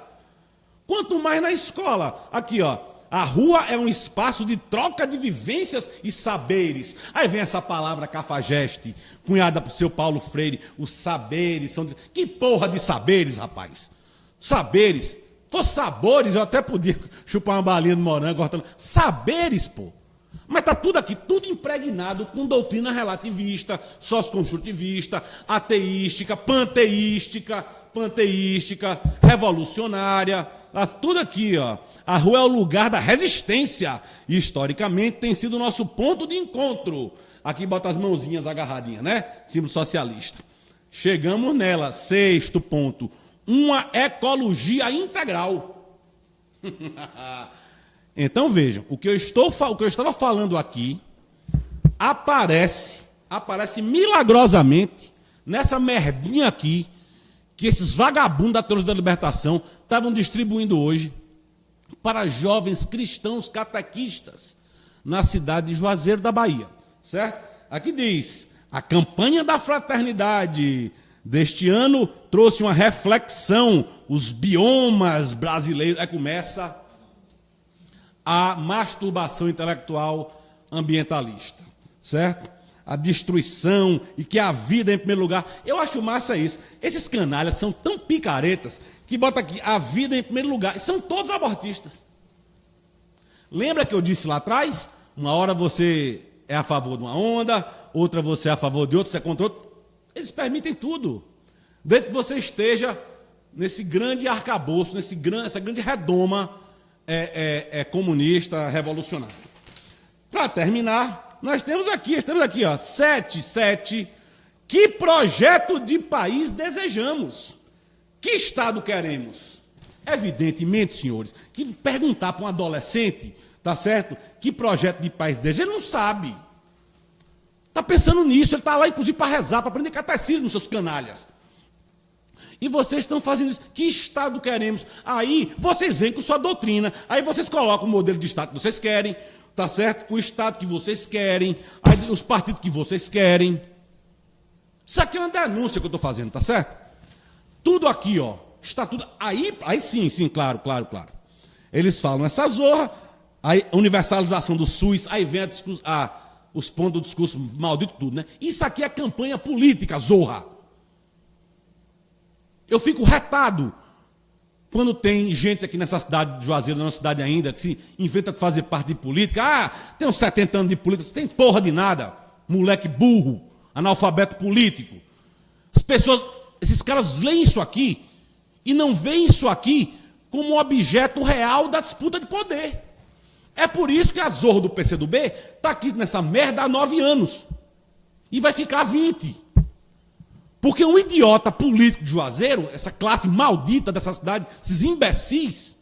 Quanto mais na escola. Aqui, ó, a rua é um espaço de troca de vivências e saberes. Aí vem essa palavra cafajeste, cunhada por seu Paulo Freire, os saberes são... Que porra de saberes, rapaz? Saberes. Fosse sabores, eu até podia chupar uma balinha de morango, cortando. Saberes, pô. Mas está tudo aqui, tudo impregnado com doutrina relativista, socioconstrutivista, ateística, panteística, revolucionária. Tudo aqui, ó. A rua é o lugar da resistência. E, historicamente, tem sido o nosso ponto de encontro. Aqui bota as mãozinhas agarradinhas, né? Símbolo socialista. Chegamos nela. Sexto ponto. Uma ecologia integral. Então, vejam, o que eu estava falando aqui aparece milagrosamente nessa merdinha aqui que esses vagabundos da Teologia da Libertação estavam distribuindo hoje para jovens cristãos catequistas na cidade de Juazeiro da Bahia, certo? Aqui diz, a campanha da fraternidade deste ano trouxe uma reflexão, os biomas brasileiros, aí começa a masturbação intelectual ambientalista, certo? A destruição e que a vida em primeiro lugar. Eu acho massa isso. Esses canalhas são tão picaretas que bota aqui a vida em primeiro lugar. E são todos abortistas. Lembra que eu disse lá atrás? Uma hora você é a favor de uma onda, outra você é a favor de outra, você é contra outro. Eles permitem tudo. Desde que você esteja nesse grande arcabouço, essa grande redoma comunista, revolucionário. Para terminar, nós temos aqui, ó, 7. Que projeto de país desejamos? Que Estado queremos? Evidentemente, senhores, que perguntar para um adolescente, tá certo? Que projeto de país deseja, ele não sabe. Está pensando nisso, ele está lá, inclusive, para rezar, para aprender catecismo, seus canalhas. E vocês estão fazendo isso. Que Estado queremos? Aí vocês vêm com sua doutrina. Aí vocês colocam o modelo de Estado que vocês querem, tá certo? O Estado que vocês querem, aí os partidos que vocês querem. Isso aqui é uma denúncia que eu estou fazendo, tá certo? Tudo aqui, ó. Está tudo. Aí sim, claro. Eles falam essa zorra, aí a universalização do SUS, aí vem os pontos do discurso maldito, tudo, né? Isso aqui é campanha política, zorra. Eu fico retado quando tem gente aqui nessa cidade de Juazeiro, na nossa cidade ainda, que se inventa de fazer parte de política. Ah, tem uns 70 anos de política, você tem porra de nada. Moleque burro, analfabeto político. As pessoas, esses caras leem isso aqui e não veem isso aqui como um objeto real da disputa de poder. É por isso que a zorra do PCdoB está aqui nessa merda há 9 anos. E vai ficar há 20. Porque um idiota político de Juazeiro, essa classe maldita dessa cidade, esses imbecis,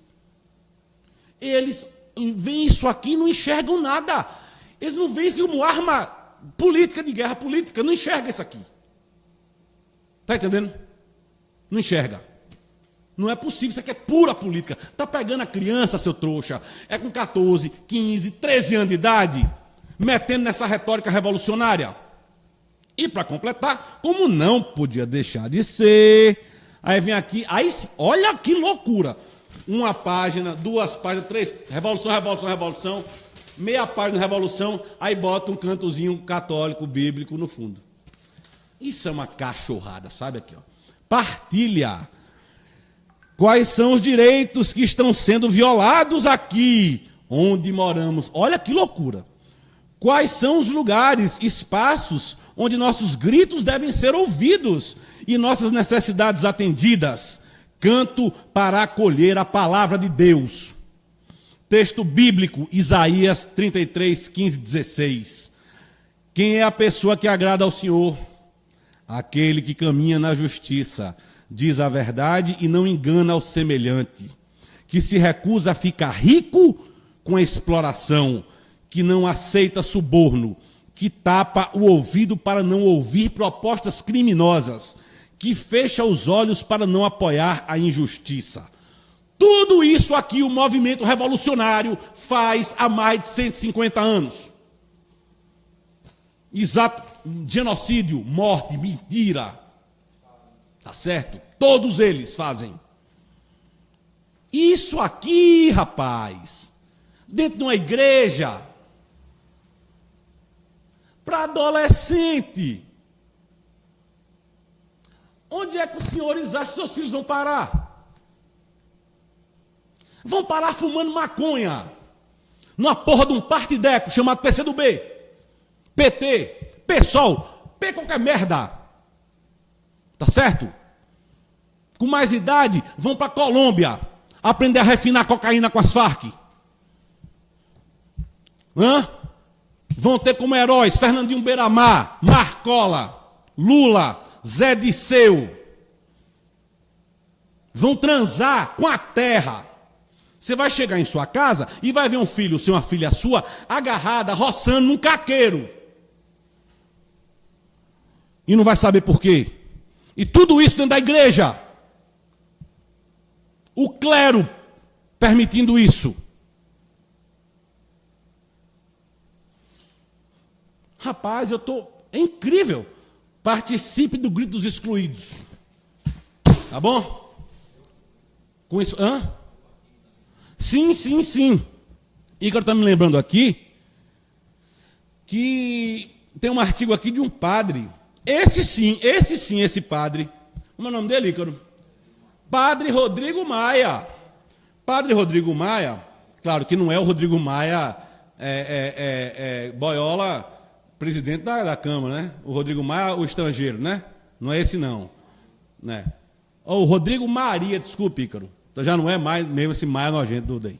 eles veem isso aqui e não enxergam nada. Eles não veem isso como arma política de guerra política, não enxergam isso aqui. Está entendendo? Não enxerga. Não é possível, isso aqui é pura política. Está pegando a criança, seu trouxa, é com 14, 15, 13 anos de idade, metendo nessa retórica revolucionária. E para completar, como não podia deixar de ser, aí vem aqui, aí olha que loucura. Uma página, 2 páginas, 3, revolução, meia página de revolução, aí bota um cantozinho católico, bíblico no fundo. Isso é uma cachorrada, sabe aqui, ó. Partilha. Quais são os direitos que estão sendo violados aqui, onde moramos? Olha que loucura. Quais são os lugares, espaços, onde nossos gritos devem ser ouvidos e nossas necessidades atendidas? Canto para acolher a palavra de Deus. Texto bíblico, Isaías 33, 15, 16. Quem é a pessoa que agrada ao Senhor? Aquele que caminha na justiça, diz a verdade e não engana ao semelhante, que se recusa a ficar rico com a exploração, que não aceita suborno, que tapa o ouvido para não ouvir propostas criminosas, que fecha os olhos para não apoiar a injustiça. Tudo isso aqui o movimento revolucionário faz há mais de 150 anos. Exato, genocídio, morte, mentira. Tá certo? Todos eles fazem. Isso aqui, rapaz, dentro de uma igreja, para adolescente. Onde é que os senhores acham que seus filhos vão parar? vão parar fumando maconha numa porra de um partideco chamado PCdoB, PT, PSOL, P qualquer merda. Tá certo? Com mais idade, vão para a Colômbia aprender a refinar cocaína com as Farc. Vão ter como heróis Fernandinho Beiramar, Marcola, Lula, Zé Disseu. Vão transar com a terra. Você vai chegar em sua casa e vai ver um filho seu, uma filha sua, agarrada, roçando num caqueiro. E não vai saber por quê. E tudo isso dentro da igreja. O clero permitindo isso. Rapaz, é incrível. Participe do grito dos excluídos. Tá bom? Com isso, Sim. Ícaro está me lembrando aqui que tem um artigo aqui de um padre. Esse padre. Como é o nome dele, Ícaro? Padre Rodrigo Maia. Padre Rodrigo Maia, claro que não é o Rodrigo Maia boiola, presidente da Câmara, né? O Rodrigo Maia, o estrangeiro, né? Não é esse não. Né? O Rodrigo Maria, desculpe, Ícaro. Então já não é mais mesmo esse Maia nojento do DEM.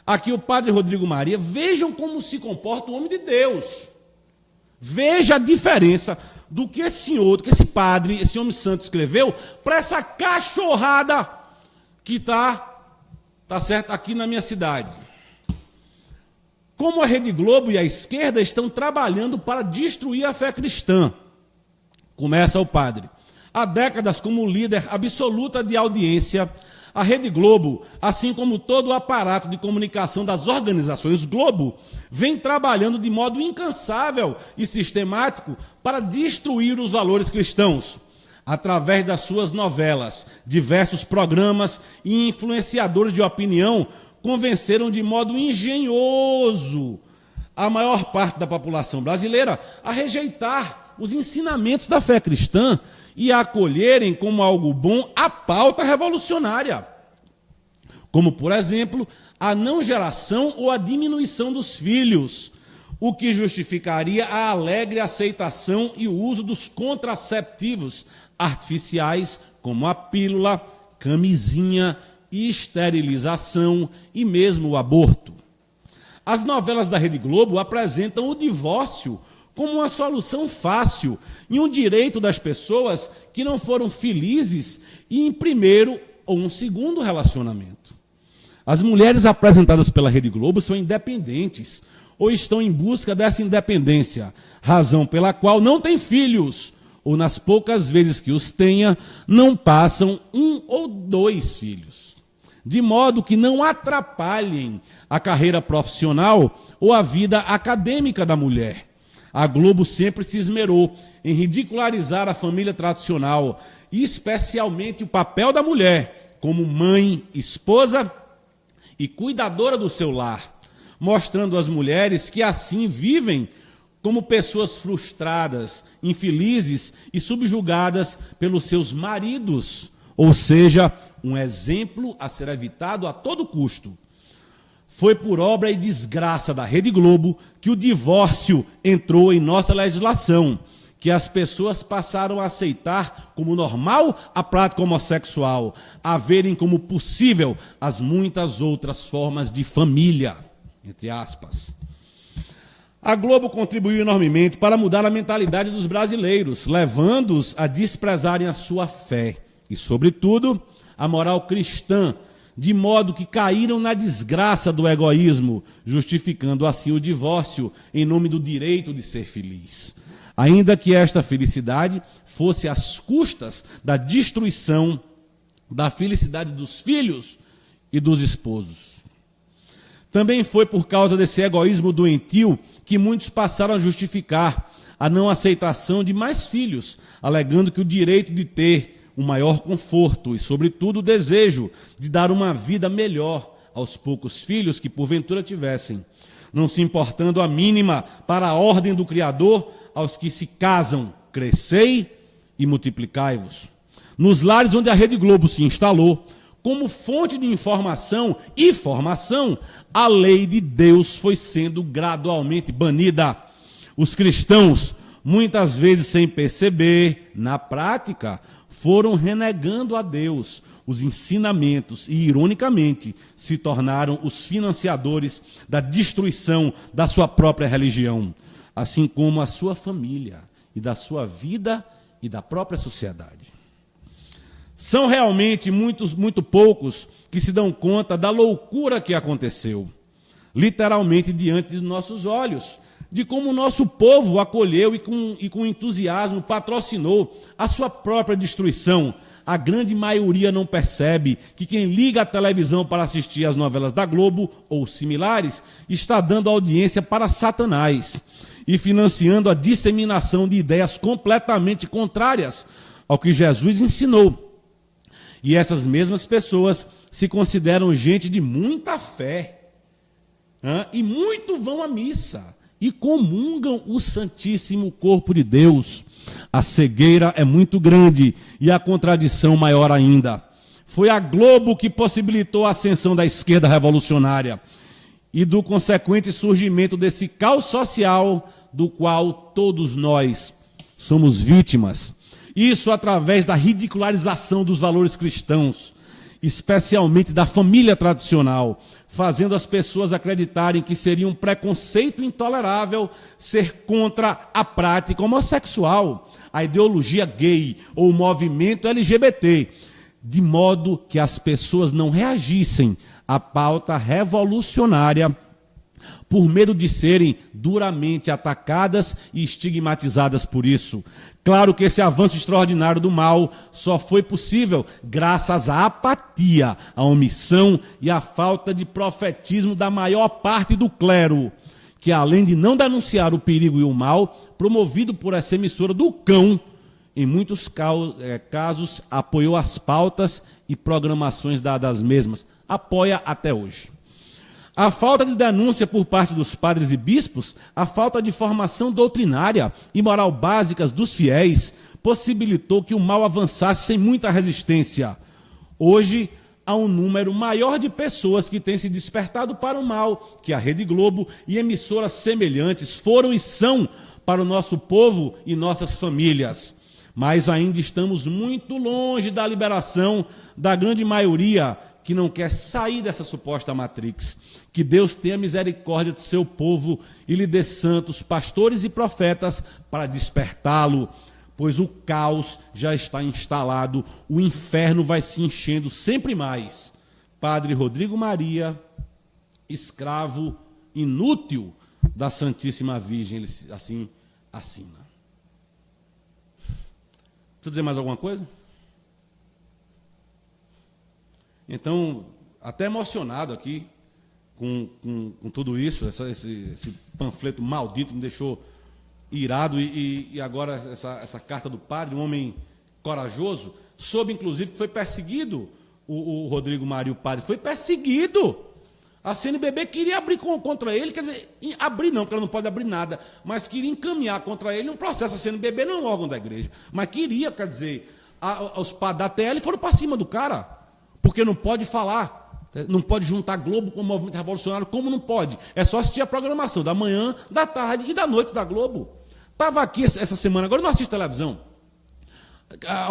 Aqui o padre Rodrigo Maria, vejam como se comporta o homem de Deus. Veja a diferença do que esse senhor, do que esse padre, esse homem santo escreveu, para essa cachorrada que tá certo, aqui na minha cidade. Como a Rede Globo e a esquerda estão trabalhando para destruir a fé cristã. Começa o padre. Há décadas, como líder absoluta de audiência, a Rede Globo, assim como todo o aparato de comunicação das organizações Globo, vem trabalhando de modo incansável e sistemático para destruir os valores cristãos. Através das suas novelas, diversos programas e influenciadores de opinião convenceram de modo engenhoso a maior parte da população brasileira a rejeitar os ensinamentos da fé cristã e a acolherem como algo bom a pauta revolucionária, como, por exemplo, a não geração ou a diminuição dos filhos, o que justificaria a alegre aceitação e o uso dos contraceptivos artificiais, como a pílula, camisinha, esterilização e mesmo o aborto. As novelas da Rede Globo apresentam o divórcio como uma solução fácil e um direito das pessoas que não foram felizes em primeiro ou um segundo relacionamento. As mulheres apresentadas pela Rede Globo são independentes ou estão em busca dessa independência, razão pela qual não têm filhos, ou nas poucas vezes que os tenha, não passam 1 ou 2 filhos, de modo que não atrapalhem a carreira profissional ou a vida acadêmica da mulher. A Globo sempre se esmerou em ridicularizar a família tradicional, e especialmente o papel da mulher como mãe, esposa e cuidadora do seu lar, mostrando às mulheres que assim vivem como pessoas frustradas, infelizes e subjugadas pelos seus maridos, ou seja, um exemplo a ser evitado a todo custo. Foi por obra e desgraça da Rede Globo que o divórcio entrou em nossa legislação, que as pessoas passaram a aceitar como normal a prática homossexual, a verem como possível as muitas outras formas de família, entre aspas. A Globo contribuiu enormemente para mudar a mentalidade dos brasileiros, levando-os a desprezarem a sua fé e, sobretudo, a moral cristã, de modo que caíram na desgraça do egoísmo, justificando assim o divórcio em nome do direito de ser feliz. Ainda que esta felicidade fosse às custas da destruição da felicidade dos filhos e dos esposos. Também foi por causa desse egoísmo doentio que muitos passaram a justificar a não aceitação de mais filhos, alegando que o direito de ter um maior conforto e, sobretudo, o desejo de dar uma vida melhor aos poucos filhos que porventura tivessem, não se importando a mínima para a ordem do Criador aos que se casam, crescei e multiplicai-vos. Nos lares onde a Rede Globo se instalou, como fonte de informação e formação, a lei de Deus foi sendo gradualmente banida. Os cristãos, muitas vezes sem perceber, na prática, foram renegando a Deus, os ensinamentos e, ironicamente, se tornaram os financiadores da destruição da sua própria religião, assim como a sua família e da sua vida e da própria sociedade. São realmente muito poucos que se dão conta da loucura que aconteceu, literalmente diante de nossos olhos, de como o nosso povo acolheu e com entusiasmo patrocinou a sua própria destruição. A grande maioria não percebe que quem liga a televisão para assistir às novelas da Globo ou similares está dando audiência para Satanás e financiando a disseminação de ideias completamente contrárias ao que Jesus ensinou. E essas mesmas pessoas se consideram gente de muita fé, e muito vão à missa e comungam o Santíssimo Corpo de Deus. A cegueira é muito grande e a contradição maior ainda. Foi a Globo que possibilitou a ascensão da esquerda revolucionária e do consequente surgimento desse caos social do qual todos nós somos vítimas. Isso através da ridicularização dos valores cristãos, especialmente da família tradicional, fazendo as pessoas acreditarem que seria um preconceito intolerável ser contra a prática homossexual, a ideologia gay ou o movimento LGBT, de modo que as pessoas não reagissem à pauta revolucionária por medo de serem duramente atacadas e estigmatizadas por isso. Claro que esse avanço extraordinário do mal só foi possível graças à apatia, à omissão e à falta de profetismo da maior parte do clero, que além de não denunciar o perigo e o mal, promovido por essa emissora do cão, em muitos casos apoiou as pautas e programações das mesmas. Apoia até hoje. A falta de denúncia por parte dos padres e bispos, a falta de formação doutrinária e moral básicas dos fiéis, possibilitou que o mal avançasse sem muita resistência. Hoje, há um número maior de pessoas que têm se despertado para o mal, que a Rede Globo e emissoras semelhantes foram e são para o nosso povo e nossas famílias. Mas ainda estamos muito longe da liberação da grande maioria que não quer sair dessa suposta matrix. Que Deus tenha misericórdia do seu povo e lhe dê santos, pastores e profetas para despertá-lo, pois o caos já está instalado, o inferno vai se enchendo sempre mais. Padre Rodrigo Maria, escravo inútil da Santíssima Virgem, ele assim assina. Precisa dizer mais alguma coisa? Então, até emocionado aqui com tudo isso, esse panfleto maldito me deixou irado, e agora essa carta do padre, um homem corajoso, soube inclusive que foi perseguido, o Rodrigo Maria, o padre, foi perseguido. A CNBB queria abrir contra ele, quer dizer, abrir não, porque ela não pode abrir nada, mas queria encaminhar contra ele um processo. A CNBB não é um órgão da igreja, mas queria, quer dizer, os padres da TL foram para cima do cara, porque não pode falar, não pode juntar Globo com o movimento revolucionário, como não pode? É só assistir a programação da manhã, da tarde e da noite da Globo. Estava aqui essa semana, agora eu não assisto televisão.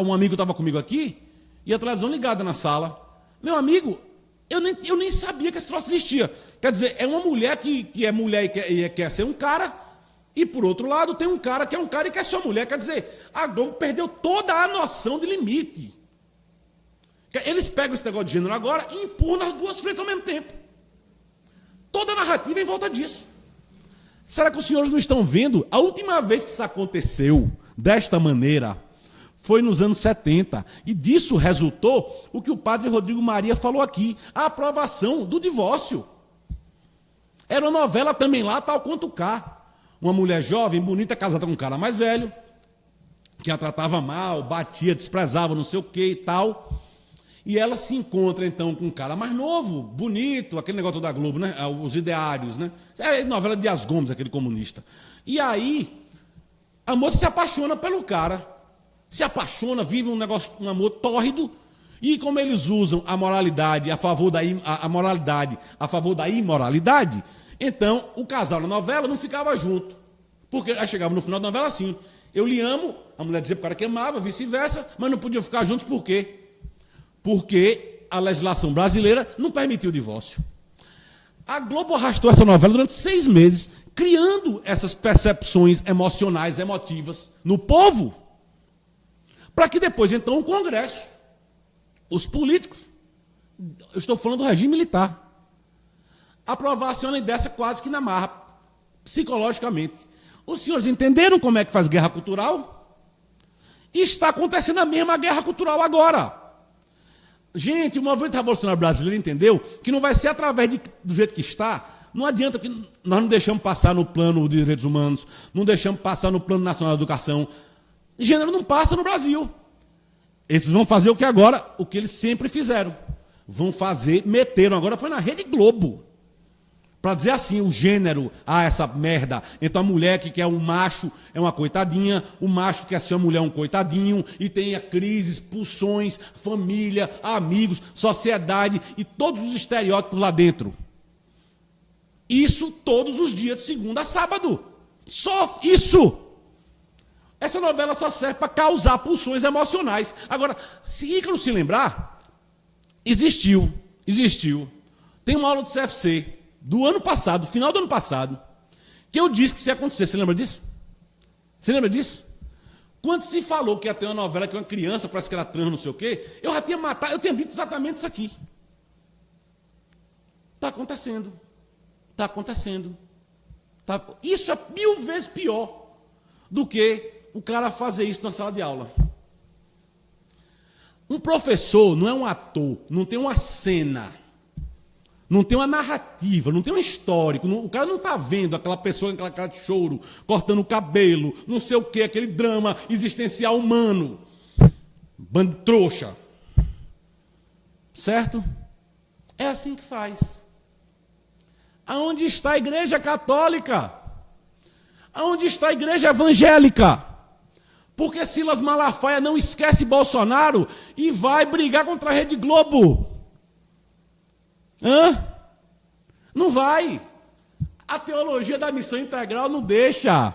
Um amigo estava comigo aqui, e a televisão ligada na sala. Meu amigo, eu nem sabia que esse troço existia. Quer dizer, é uma mulher que é mulher e quer ser um cara, e por outro lado tem um cara que é um cara e quer ser uma mulher. Quer dizer, a Globo perdeu toda a noção de limite. Eles pegam esse negócio de gênero agora e empurram nas duas frentes ao mesmo tempo. Toda a narrativa é em volta disso. Será que os senhores não estão vendo? A última vez que isso aconteceu desta maneira foi nos anos 70. E disso resultou o que o padre Rodrigo Maria falou aqui, a aprovação do divórcio. Era uma novela também lá, tal quanto cá. Uma mulher jovem, bonita, casada com um cara mais velho, que a tratava mal, batia, desprezava, não sei o que e tal. E ela se encontra, então, com um cara mais novo, bonito, aquele negócio da Globo, né? Os ideários, né? É a novela de Dias Gomes, aquele comunista. E aí, a moça se apaixona pelo cara. Se apaixona, vive um negócio, um amor tórrido. E como eles usam a moralidade a favor a moralidade a favor da imoralidade, então o casal na novela não ficava junto. Porque aí chegava no final da novela assim, eu lhe amo, a mulher dizia para o cara que amava, vice-versa, mas não podiam ficar juntos por quê? Porque a legislação brasileira não permitiu o divórcio. A Globo arrastou essa novela durante 6 meses, criando essas percepções emocionais, emotivas no povo, para que depois, então, o Congresso, os políticos, eu estou falando do regime militar, aprovassem uma lei dessa quase que na marra, psicologicamente. Os senhores entenderam como é que faz guerra cultural? E está acontecendo a mesma guerra cultural agora. Gente, o movimento revolucionário brasileiro entendeu que não vai ser através do jeito que está. Não adianta, porque nós não deixamos passar no plano de direitos humanos, não deixamos passar no plano nacional de educação. Gênero não passa no Brasil. Eles vão fazer o que agora? O que eles sempre fizeram. Vão fazer, meteram, agora foi na Rede Globo. Para dizer assim, o gênero, essa merda. Então a mulher que quer um macho é uma coitadinha, o macho que quer ser uma mulher é um coitadinho, e tem crises, pulsões, família, amigos, sociedade e todos os estereótipos lá dentro. Isso todos os dias, de segunda a sábado. Só isso. Essa novela só serve para causar pulsões emocionais. Agora, se Ícaro se lembrar, existiu. Tem uma aula do CFC, do ano passado, final do ano passado, que eu disse que isso ia acontecer. Você lembra disso? Você lembra disso? Quando se falou que ia ter uma novela que uma criança, parece que era trans, não sei o quê, eu já tinha matado, eu tinha dito exatamente isso aqui. Está acontecendo. Está acontecendo. Isso é 1000 vezes pior do que o cara fazer isso na sala de aula. Um professor não é um ator, não tem uma cena, não tem uma narrativa, não tem um histórico. O cara não está vendo aquela pessoa com aquela cara de choro, cortando o cabelo, não sei o quê, aquele drama existencial humano. Bando de trouxa. Certo? É assim que faz. Aonde está a Igreja Católica? Aonde está a Igreja Evangélica? Porque Silas Malafaia não esquece Bolsonaro e vai brigar contra a Rede Globo. Não vai. A teologia da missão integral não deixa.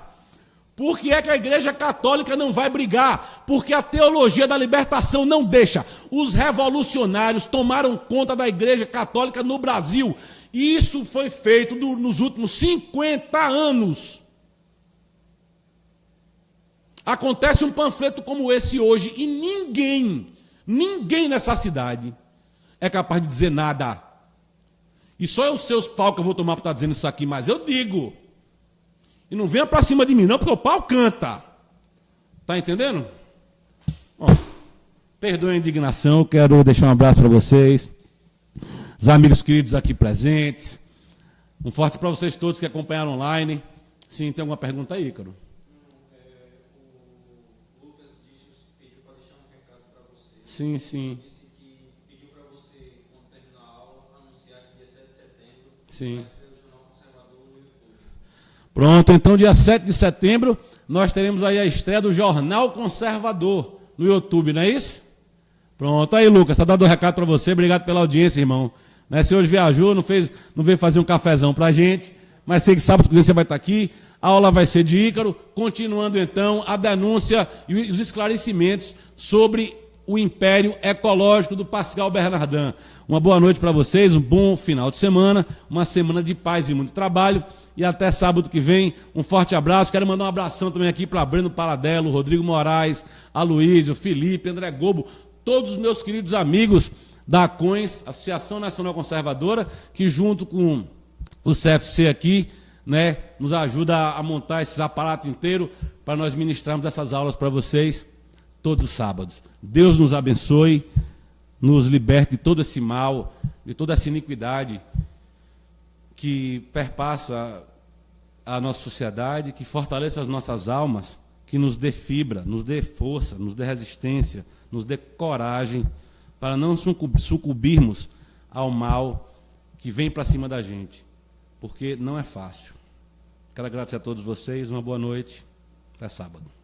Por que é que a Igreja Católica não vai brigar? Porque a teologia da libertação não deixa. Os revolucionários tomaram conta da Igreja Católica no Brasil. E isso foi feito nos últimos 50 anos. Acontece um panfleto como esse hoje e ninguém nessa cidade é capaz de dizer nada. E só é os seus pau que eu vou tomar para estar dizendo isso aqui, mas eu digo. E não venha para cima de mim não, porque o pau canta. Está entendendo? Bom, perdoe a indignação, quero deixar um abraço para vocês, os amigos queridos aqui presentes. Um forte para vocês todos que acompanharam online. Sim, tem alguma pergunta aí, Ícaro? Sim. Disse que pediu para você, quando terminar a aula, anunciar que dia 7 de setembro Sim. vai ser o Jornal Conservador no YouTube. Pronto, então dia 7 de setembro nós teremos aí a estreia do Jornal Conservador no YouTube, não é isso? Pronto, aí Lucas, está dando um recado para você, obrigado pela audiência, irmão. Né, você hoje viajou, não veio fazer um cafezão para a gente, mas sei que sábado que você vai estar aqui, a aula vai ser de Ícaro, continuando então a denúncia e os esclarecimentos sobre o Império Ecológico do Pascal Bernardin. Uma boa noite para vocês, um bom final de semana, uma semana de paz e muito trabalho, e até sábado que vem, um forte abraço. Quero mandar um abração também aqui para Breno Paradelo, Rodrigo Moraes, Aloísio, Felipe, André Gobo, todos os meus queridos amigos da ACONS, Associação Nacional Conservadora, que junto com o CFC aqui, né, nos ajuda a montar esses aparatos inteiros para nós ministrarmos essas aulas para vocês todos os sábados. Deus nos abençoe, nos liberte de todo esse mal, de toda essa iniquidade que perpassa a nossa sociedade, que fortaleça as nossas almas, que nos dê fibra, nos dê força, nos dê resistência, nos dê coragem para não sucumbirmos ao mal que vem para cima da gente, porque não é fácil. Quero agradecer a todos vocês, uma boa noite, até sábado.